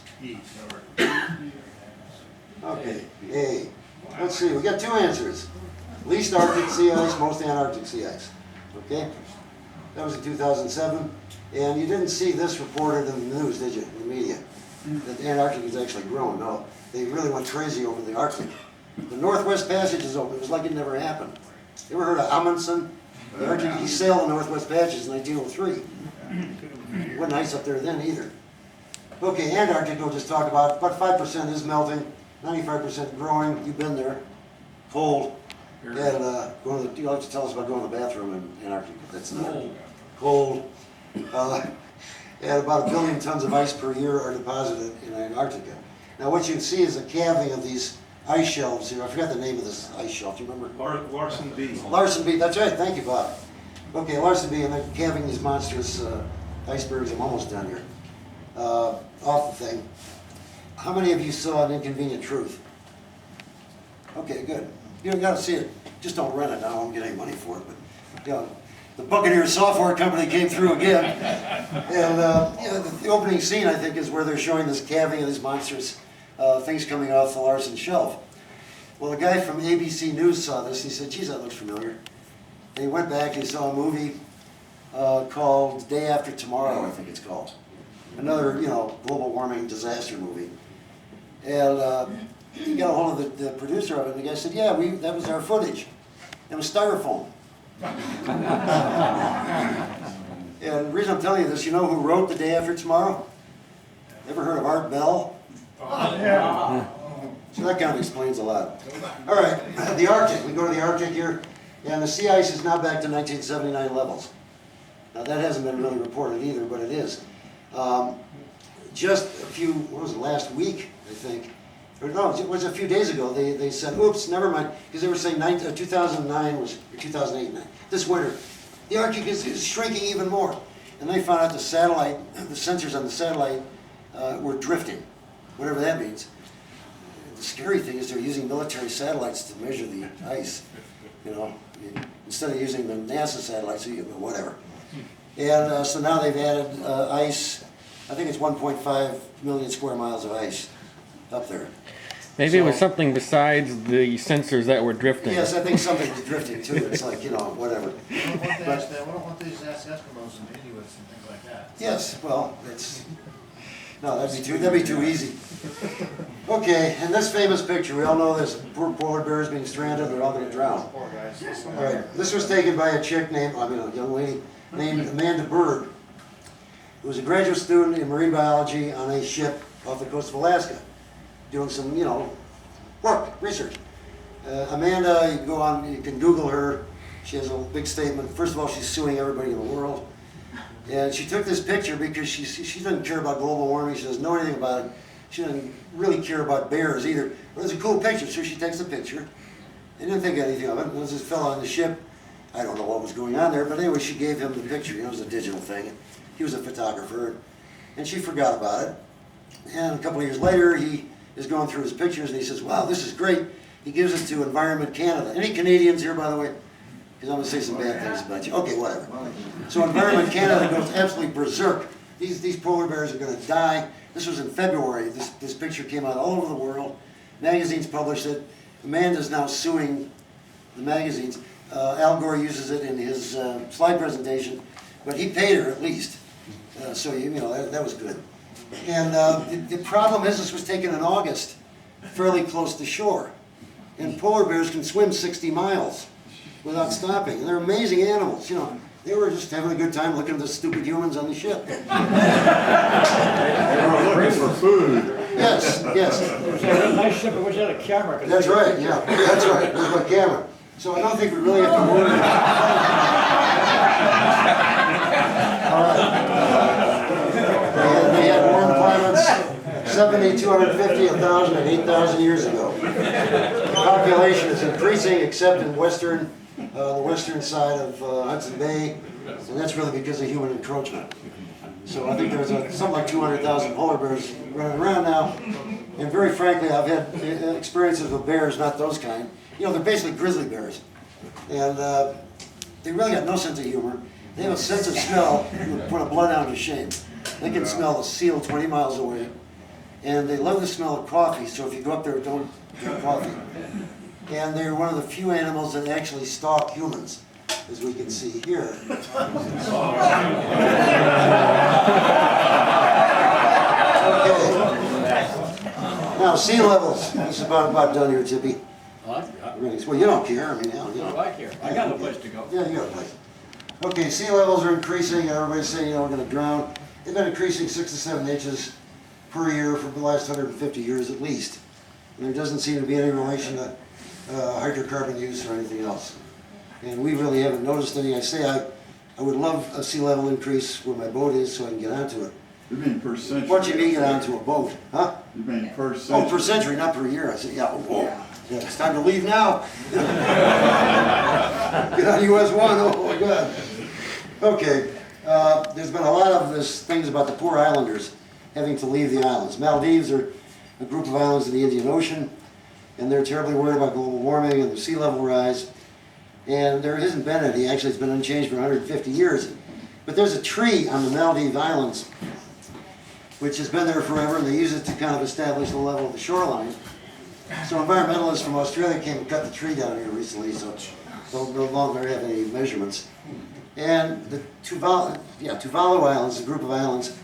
Okay, A. Let's see, we got two answers. Least Arctic sea ice, most Antarctic sea ice. Okay? That was in 2007. And you didn't see this reported in the news, did you, in the media? That the Antarctic has actually grown. No, they really went crazy over the Arctic. The Northwest Passage is open. It was like it never happened. You ever heard of Amundsen? The Arctic, he sailed the Northwest Passage in 1903. It wasn't ice up there then either. Okay, Antarctica we'll just talk about 5% is melting, 95% growing. You've been there. Cold. And going to the, you like to tell us about going to the bathroom in Antarctica. That's not cold. And about 1 billion tons of ice per year are deposited in Antarctica. Now what you can see is a calving of these ice shelves here. I forgot the name of this ice shelf. Do you remember? Larson B. Larson B. That's right. Thank you, Bob. Okay, Larson B. And they're calving these monstrous icebergs. I'm almost done here. Off the thing. How many of you saw An Inconvenient Truth? Okay, good. You don't got to see it. Just don't rent it. I don't get any money for it. But you know, the Buccaneer Software Company came through again. And you know, the opening scene, I think, is where they're showing this calving of these monstrous things coming off the Larson shelf. Well, the guy from ABC News saw this. He said, geez, that looks familiar. And he went back and he saw a movie called Day After Tomorrow, I think it's called. Another, you know, global warming disaster movie. And he got a hold of the producer of it, and the guy said, yeah, that was our footage. It was styrofoam. And the reason I'm telling you this, you know who wrote The Day After Tomorrow? Ever heard of Art Bell? Yeah. So that kind of explains a lot. All right, the Arctic. We go to the Arctic here, and the sea ice is now back to 1979 levels. Now that hasn't been really reported either, but it is. Just a few, what was it, last week, I think, or no, it was a few days ago, they said, oops, never mind, because they were saying 2009 was, or 2008, this winter, the Arctic is shrinking even more. And they found out the satellite, the sensors on the satellite were drifting, whatever that means. The scary thing is they're using military satellites to measure the ice, you know, instead of using the NASA satellites, whatever. And so now they've added ice. I think it's 1.5 million square miles of ice up there. Maybe it was something besides the sensors that were drifting. Yes, I think something was drifting too. It's like, you know, whatever. We don't want these Eskimos and Inuits and things like that. Yes, well, it's, no, that'd be too easy. Okay, and this famous picture, we all know this, poor polar bears being stranded, they're all gonna drown. Poor guys. All right, this was taken by a chick named, a young lady named Amanda Bird, who was a graduate student in marine biology on a ship off the coast of Alaska, doing some, you know, work, research. Amanda, you can go on, you can Google her. She has a big statement. First of all, she's suing everybody in the world. And she took this picture because she doesn't care about global warming. She doesn't know anything about it. She doesn't really care about bears either. But it's a cool picture, so she takes the picture. And didn't think anything of it. There was this fellow on the ship. I don't know what was going on there, but anyway, she gave him the picture. You know, it was a digital thing. He was a photographer, and she forgot about it. And a couple of years later, he is going through his pictures, and he says, wow, this is great. He gives it to Environment Canada. Any Canadians here, by the way? Because I'm going to say some bad things about you. Okay, whatever. So Environment Canada goes absolutely berserk. These polar bears are going to die. This was in February. This picture came out all over the world. Magazines published it. Amanda's now suing the magazines. Al Gore uses it in his slide presentation, but he paid her at least. So, you know, that was good. And the problem is this was taken in August, fairly close to shore. And polar bears can swim 60 miles without stopping. And they're amazing animals, you know. They were just having a good time looking at the stupid humans on the ship. They were looking for food. Yes, yes. It was a nice ship, it was at a camera. 'Cause That's right, yeah, that's right. There's my camera. So I don't think we really have to worry They had warm climates 70, 250, 1,000, and 8,000 years ago. The population is increasing except in the western side of Hudson Bay, and that's really because of human encroachment. So I think there's something like 200,000 polar bears running around now, and very frankly, I've had experiences with bears, not those kind. You know, they're basically grizzly bears, and they really got no sense of humor. They have a sense of smell that would put a bloodhound to shame. They can smell a seal 20 miles away, and they love the smell of coffee, so if you go up there, don't drink coffee. And they're one of the few animals that actually stalk humans, as we can see here. Okay. Now, sea levels. This is about done here, Tippy. Well, Well, you don't care. I mean, hell, you know. I care. I got no place to go. Yeah, you got a place. Okay, sea levels are increasing, everybody's saying, you know, we're gonna drown. They've been increasing 6 to 7 inches per year for the last 150 years at least. And there doesn't seem to be any relation to hydrocarbon use or anything else. And we really haven't noticed any. I would love a sea level increase where my boat is so I can get onto it. You mean per century? What do you mean get onto a boat, huh? You mean per Oh, century? per century, not per year. I said, yeah, whoa. Yeah, it's time to leave now. Get on US 1, oh my God. Okay, there's been a lot of this things about the poor islanders having to leave the islands. Maldives are a group of islands in the Indian Ocean, and they're terribly worried about global warming and the sea level rise. And there hasn't been any, actually it's been unchanged for 150 years. But there's a tree on the Maldives Islands which has been there forever, and they use it to kind of establish the level of the shoreline. So environmentalists from Australia came and cut the tree down here recently, so they'll no longer have any measurements. And the Tuvalu Islands, a group of islands,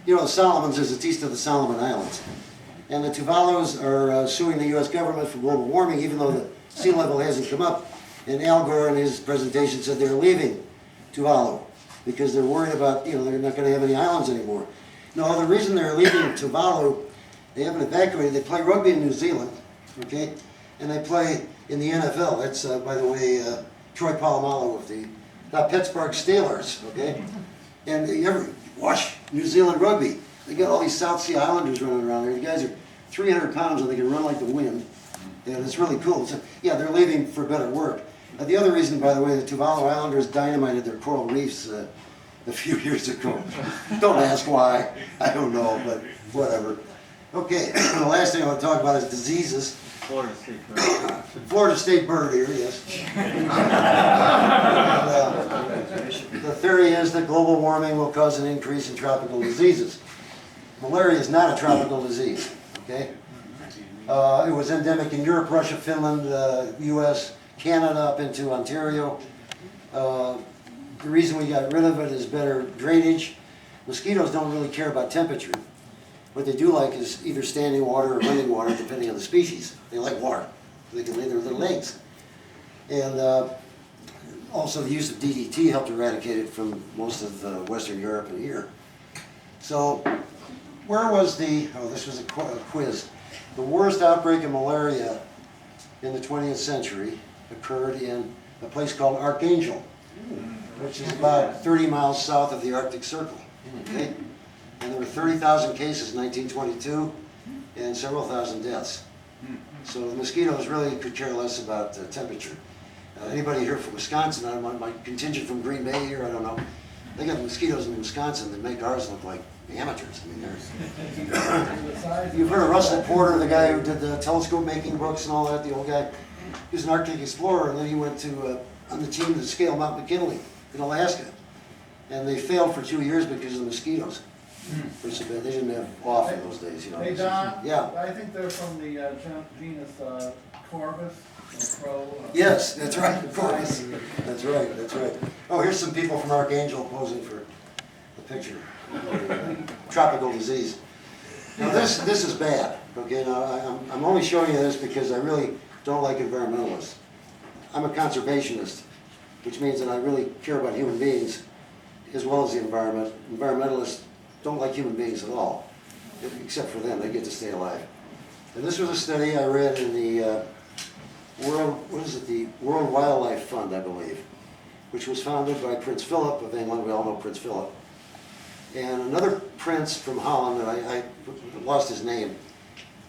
you know, the Solomons is a taste of the Solomon Islands. And the Tuvalus are suing the US government for global warming, even though the sea level hasn't come up. And Al Gore in his presentation said they're leaving Tuvalu because they're worried about, you know, they're not going to have any islands anymore. No, the reason they're leaving Tuvalu, they haven't evacuated. They play rugby in New Zealand, okay, and they play in the NFL. That's, by the way, Troy Polamalu of the Pittsburgh Steelers, okay. And you ever watch New Zealand rugby? They got all these South Sea Islanders running around there. The guys are 300 pounds and they can run like the wind. And it's really cool. So, yeah, they're leaving for better work. The other reason, by the way, the Tuvalu Islanders dynamited their coral reefs a few years ago. Don't ask why. I don't know, but whatever. Okay, the last thing I want to talk about is diseases. Florida State bird. Florida State bird here, yes. The theory is that global warming will cause an increase in tropical diseases. Malaria is not a tropical disease, okay? It was endemic in Europe, Russia, Finland, US, Canada, up into Ontario. The reason we got rid of it is better drainage. Mosquitoes don't really care about temperature. What they do like is either standing water or running water, depending on the species. They like water. They can lay their little eggs. And also the use of DDT helped eradicate it from most of Western Europe and here. So where was the, oh, this was a quiz. The worst outbreak of malaria in the 20th century occurred in a place called Archangel, which is about 30 miles south of the Arctic Circle. Okay? And there were 30,000 cases in 1922 and several thousand deaths. So the mosquitoes really could care less about temperature. Anybody here from Wisconsin, my contingent from Green Bay here, I don't know, they got mosquitoes in Wisconsin that make ours look like amateurs. I mean, you've heard of Russell Porter, the guy who did the telescope making books and all that, the old guy. He was an Arctic explorer, and then he went to on the team to scale Mount McKinley in Alaska. And they failed for 2 years because of the mosquitoes. They didn't have off in those days, you know. Hey, Don? Yeah. I think they're from the genus Corvus, or Crow. Yes, that's right, of course. That's right, that's right. Oh, here's some people from Archangel posing for the picture. Tropical disease. Now this is bad, okay? Now I'm only showing you this because I really don't like environmentalists. I'm a conservationist, which means that I really care about human beings as well as the environment. Environmentalists don't like human beings at all, except for them, they get to stay alive. And this was a study I read in the the World Wildlife Fund, I believe, which was founded by Prince Philip of England. We all know Prince Philip. And another prince from Holland, that I lost his name,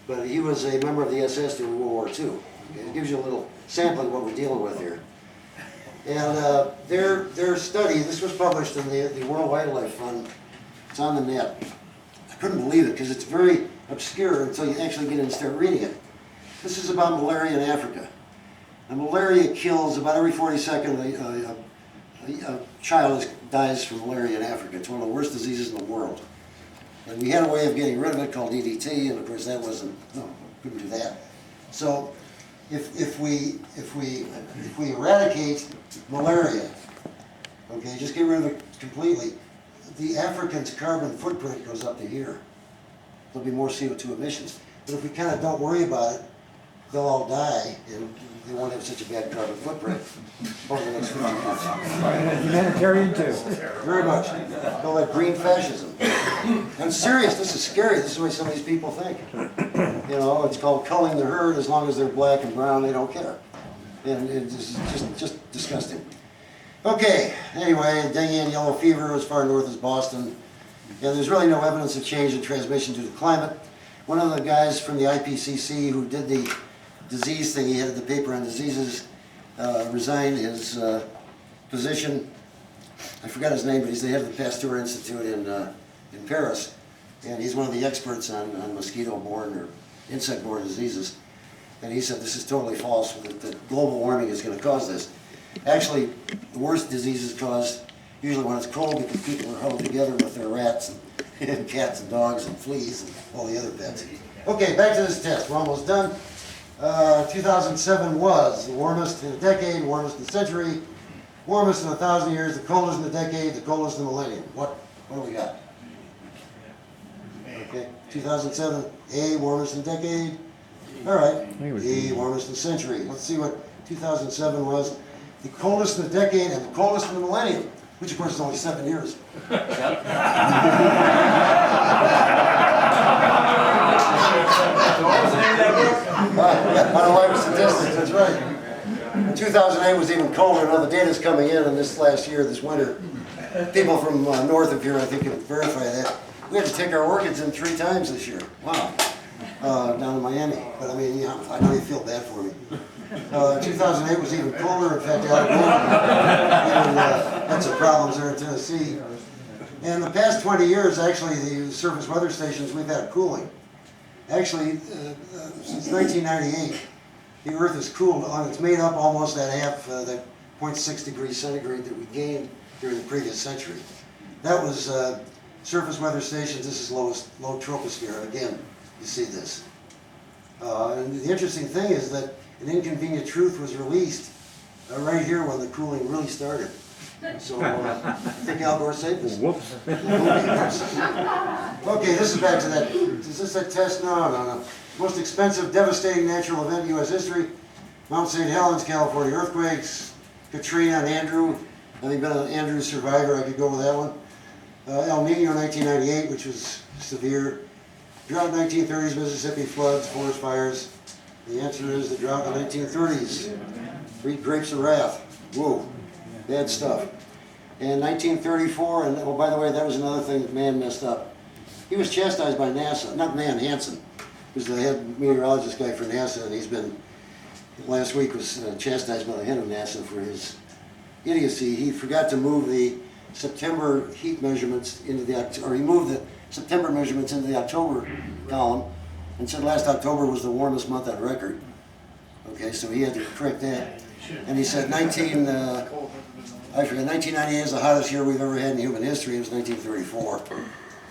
but he was a member of the SS during World War II. Okay? It gives you a little sampling of what we're dealing with here. And their study, this was published in the World Wildlife Fund. It's on the net. I couldn't believe it because it's very obscure until you actually get in and start reading it. This is about malaria in Africa. And malaria kills about every 42nd a child dies from malaria in Africa. It's one of the worst diseases in the world. And we had a way of getting rid of it called DDT, and of course that wasn't, no, couldn't do that. So if we eradicate malaria, okay, just get rid of it completely, the African's carbon footprint goes up to here. There'll be more CO2 emissions. But if we kind of don't worry about it, they'll all die, and they won't have such a bad carbon footprint over the next 50 years. Humanitarian too. Very much. Call that green fascism. I'm serious, this is scary, this is the way some of these people think. You know, it's called culling the herd, as long as they're black and brown, they don't care. And it's just disgusting. Okay, anyway, dengue and yellow fever as far north as Boston. And there's really no evidence of change in transmission due to climate. One of the guys from the IPCC who did the disease thing, he headed the paper on diseases, resigned his position. I forgot his name, but he's the head of the Pasteur Institute in Paris. And he's one of the experts on mosquito-borne or insect-borne diseases. And he said this is totally false, that global warming is going to cause this. Actually, the worst disease is caused usually when it's cold because people are huddled together with their rats and cats and dogs and fleas and all the other pets. Okay, back to this test. We're almost done. 2007 was the warmest in a decade, warmest in a century, warmest in 1,000 years, the coldest in a decade, the coldest in a millennium. What do we got? Okay, 2007, A, warmest in a decade. All right, B, warmest in a century. Let's see what 2007 was. The coldest in a decade and the coldest in the millennium, which of course is only 7 years. Unreliable statistics, that's right. 2008 was even colder. Now the data's coming in this last year, this winter. People from north of here, I think, can verify that. We had to take our orchids in 3 times this year. Wow. Down in Miami. But I mean, yeah, I know you feel bad for me. 2008 was even colder. In fact, had some problems there in Tennessee. And the past 20 years, actually, the surface weather stations, we've had cooling. Actually, since 1998, the Earth has cooled on. It's made up almost that half, that 0.6 degrees centigrade that we gained during the previous century. That was surface weather stations. This is low troposphere. And again, you see this. And the interesting thing is that an inconvenient truth was released right here when the cooling really started. So I think Al Gore saved us. Whoops. Okay, this is back to that. Is this that test? No. Most expensive, devastating natural event in U.S. history. Mount St. Helens, California earthquakes. Katrina and Andrew. I think been an Andrew survivor. I could go with that one. El Nino 1998, which was severe. Drought 1930s, Mississippi floods, forest fires. The answer is the drought in the 1930s. 3 grapes of wrath. Whoa. Bad stuff. And 1934, and oh, by the way, that was another thing that Mann messed up. He was chastised by NASA, not Mann, Hansen, who's the head meteorologist guy for NASA, and he's been, last week was chastised by the head of NASA for his idiocy. He forgot to move the September heat measurements into the, or he moved the September measurements into the October column, and said last October was the warmest month on record. Okay, so he had to correct that. And he said 1998 is the hottest year we've ever had in human history. It was 1934,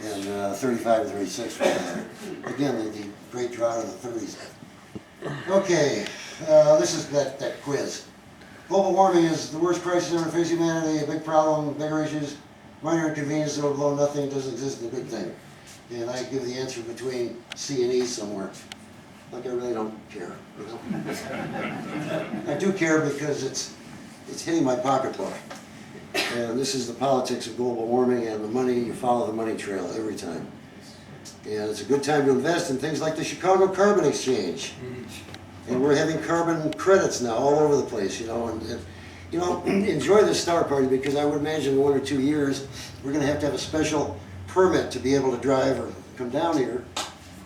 and 35 and 36. Again, the great drought of the 30s. Okay, this is that quiz. Global warming is the worst crisis ever facing humanity, a big problem, bigger issues, minor inconvenience, or below nothing, doesn't exist in a big thing. And I give the answer between C and E somewhere. Like I really don't care. You know? I do care because it's hitting my pocketbook. And this is the politics of global warming and the money, you follow the money trail every time. And it's a good time to invest in things like the Chicago Carbon Exchange. And we're having carbon credits now all over the place, you know. And you know, enjoy the Star Party, because I would imagine in 1 or 2 years we're going to have a special permit to be able to drive or come down here,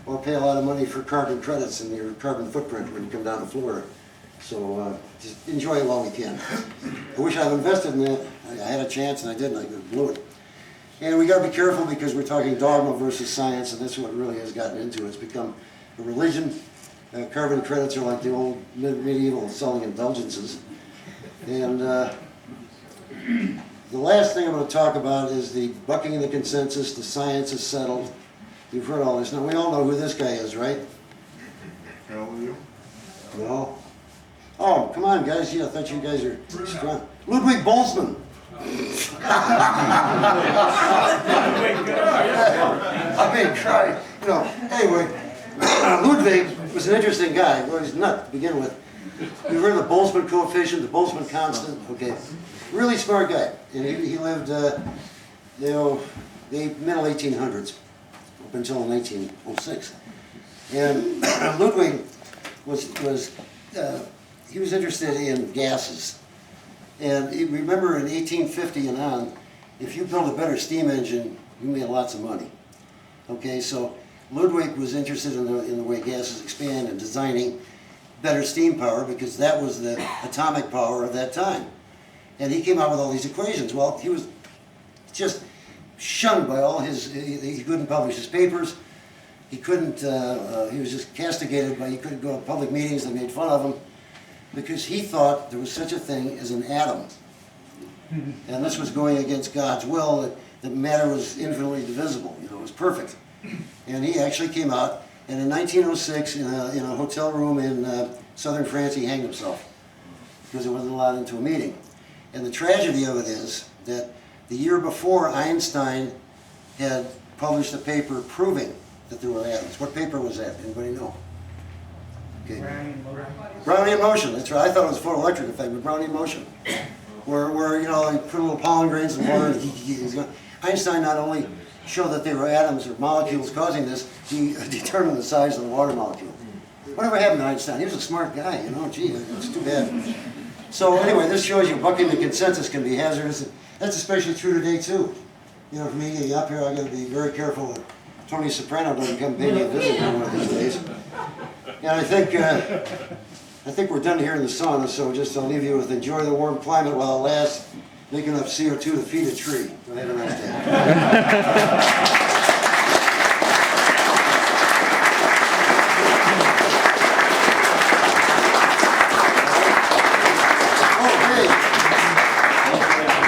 or pay a lot of money for carbon credits and your carbon footprint when you come down to Florida. So just enjoy it while we can. I wish I'd invested in that. I had a chance and I didn't. I blew it. And we got to be careful because we're talking dogma versus science, and that's what really has gotten into it. It's become a religion. Carbon credits are like the old medieval selling indulgences. And the last thing I'm going to talk about is the bucking of the consensus. The science is settled. You've heard all this. Now, we all know who this guy is, right? Galileo? No. Oh, come on, guys. Yeah, I thought you guys are strong. Ludwig Boltzmann. I mean, cry. You know, anyway, Ludwig was an interesting guy. Well, he's nut to begin with. You heard of the Boltzmann coefficient, the Boltzmann constant? Okay. Really smart guy. And he lived, you know, the middle 1800s up until 1906. And Ludwig he was interested in gases. And remember in 1850 and on, if you built a better steam engine, you made lots of money. Okay, so Ludwig was interested in the way gases expand and designing better steam power because that was the atomic power of that time. And he came out with all these equations. Well, he was just shunned by all he couldn't publish his papers. He couldn't, he was just castigated he couldn't go to public meetings, they made fun of him because he thought there was such a thing as an atom. And this was going against God's will, that matter was infinitely divisible, you know, it was perfect. And he actually came out, and in 1906, in a hotel room in southern France, he hanged himself because he wasn't allowed into a meeting. And the tragedy of it is that the year before, Einstein had published a paper proving that there were atoms. What paper was that? Anybody know? Okay. Brownian motion. That's right. I thought it was photoelectric effect, but Brownian motion. Where you know, you put little pollen grains in water. Einstein not only showed that they were atoms or molecules causing this, he determined the size of the water molecule. Whatever happened to Einstein? He was a smart guy, you know. Gee, it's too bad. So anyway, this shows you bucking the consensus can be hazardous. That's especially true today too. You know, for me getting up here, I got to be very careful that Tony Soprano doesn't come pay me a visit one of these days. And I think we're done here in the sauna, so just I'll leave you with enjoy the warm climate while it lasts. Make enough CO2 to feed a tree. Have a nice day.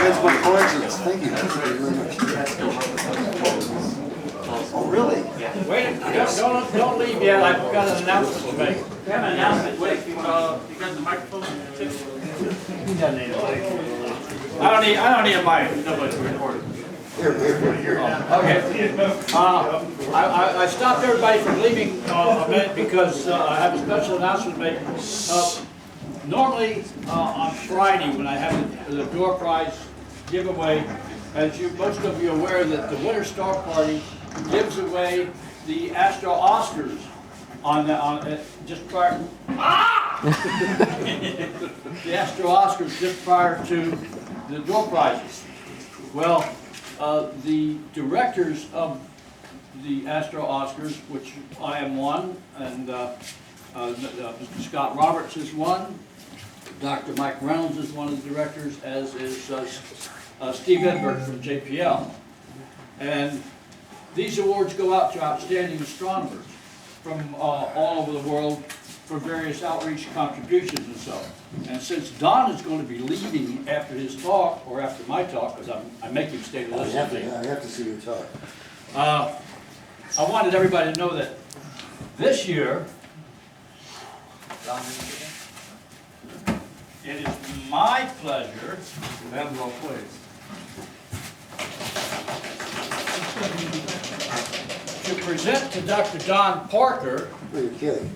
That's my coincidence. Thank you. Thank you very much. Oh, really? Wait, don't leave yet, I've got an announcement to make. We have an announcement. Wait, you got the microphone? He doesn't need it. I don't need a mic, nobody's recording. Here. Okay. I stopped everybody from leaving a minute because I have a special announcement to make. Normally, on Friday, when I have the door prize giveaway, as most of you are aware, that the Winter Star Party gives away the Astro Oscars just prior. The Astro Oscars just prior to the door prizes. Well, the directors of the Astro Oscars, which I am one, and Scott Roberts is one, Dr. Mike Reynolds is one of the directors, as is Steve Edberg from JPL. And these awards go out to outstanding astronomers from all over the world for various outreach contributions and so. And since Don is going to be leaving after his talk, or after my talk, because I make him stay to listen to me. I have to see your talk. I wanted everybody to know that this year, it is my pleasure to present to Dr. Don Parker. Oh, you're kidding.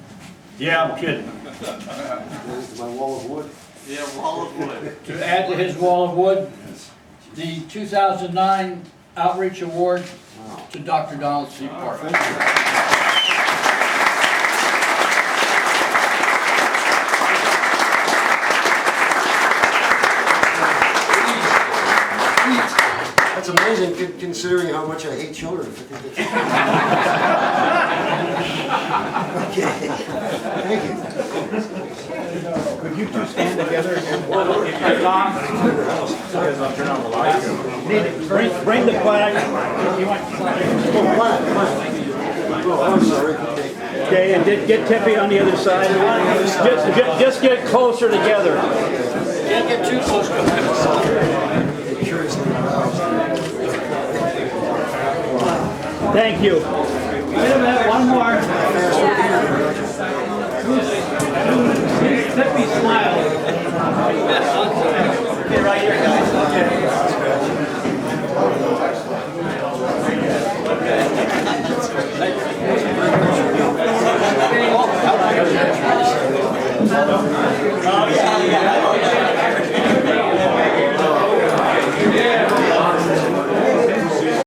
Yeah, I'm kidding. This is my wall of wood. Yeah, wall of wood. To add to his wall of wood, the 2009 Outreach Award to Dr. Donald C. Parker. That's amazing considering how much I hate children. Okay. Thank you. Could you two stand together again? Bring the flag. You want Oh, I'm sorry. Okay. Okay, and get Tippy on the other side. Just get closer together. Can't get too close to him. Curiously aroused. Thank you. Wait a minute, one more. Tippy smile. Okay, right here, guys. Okay.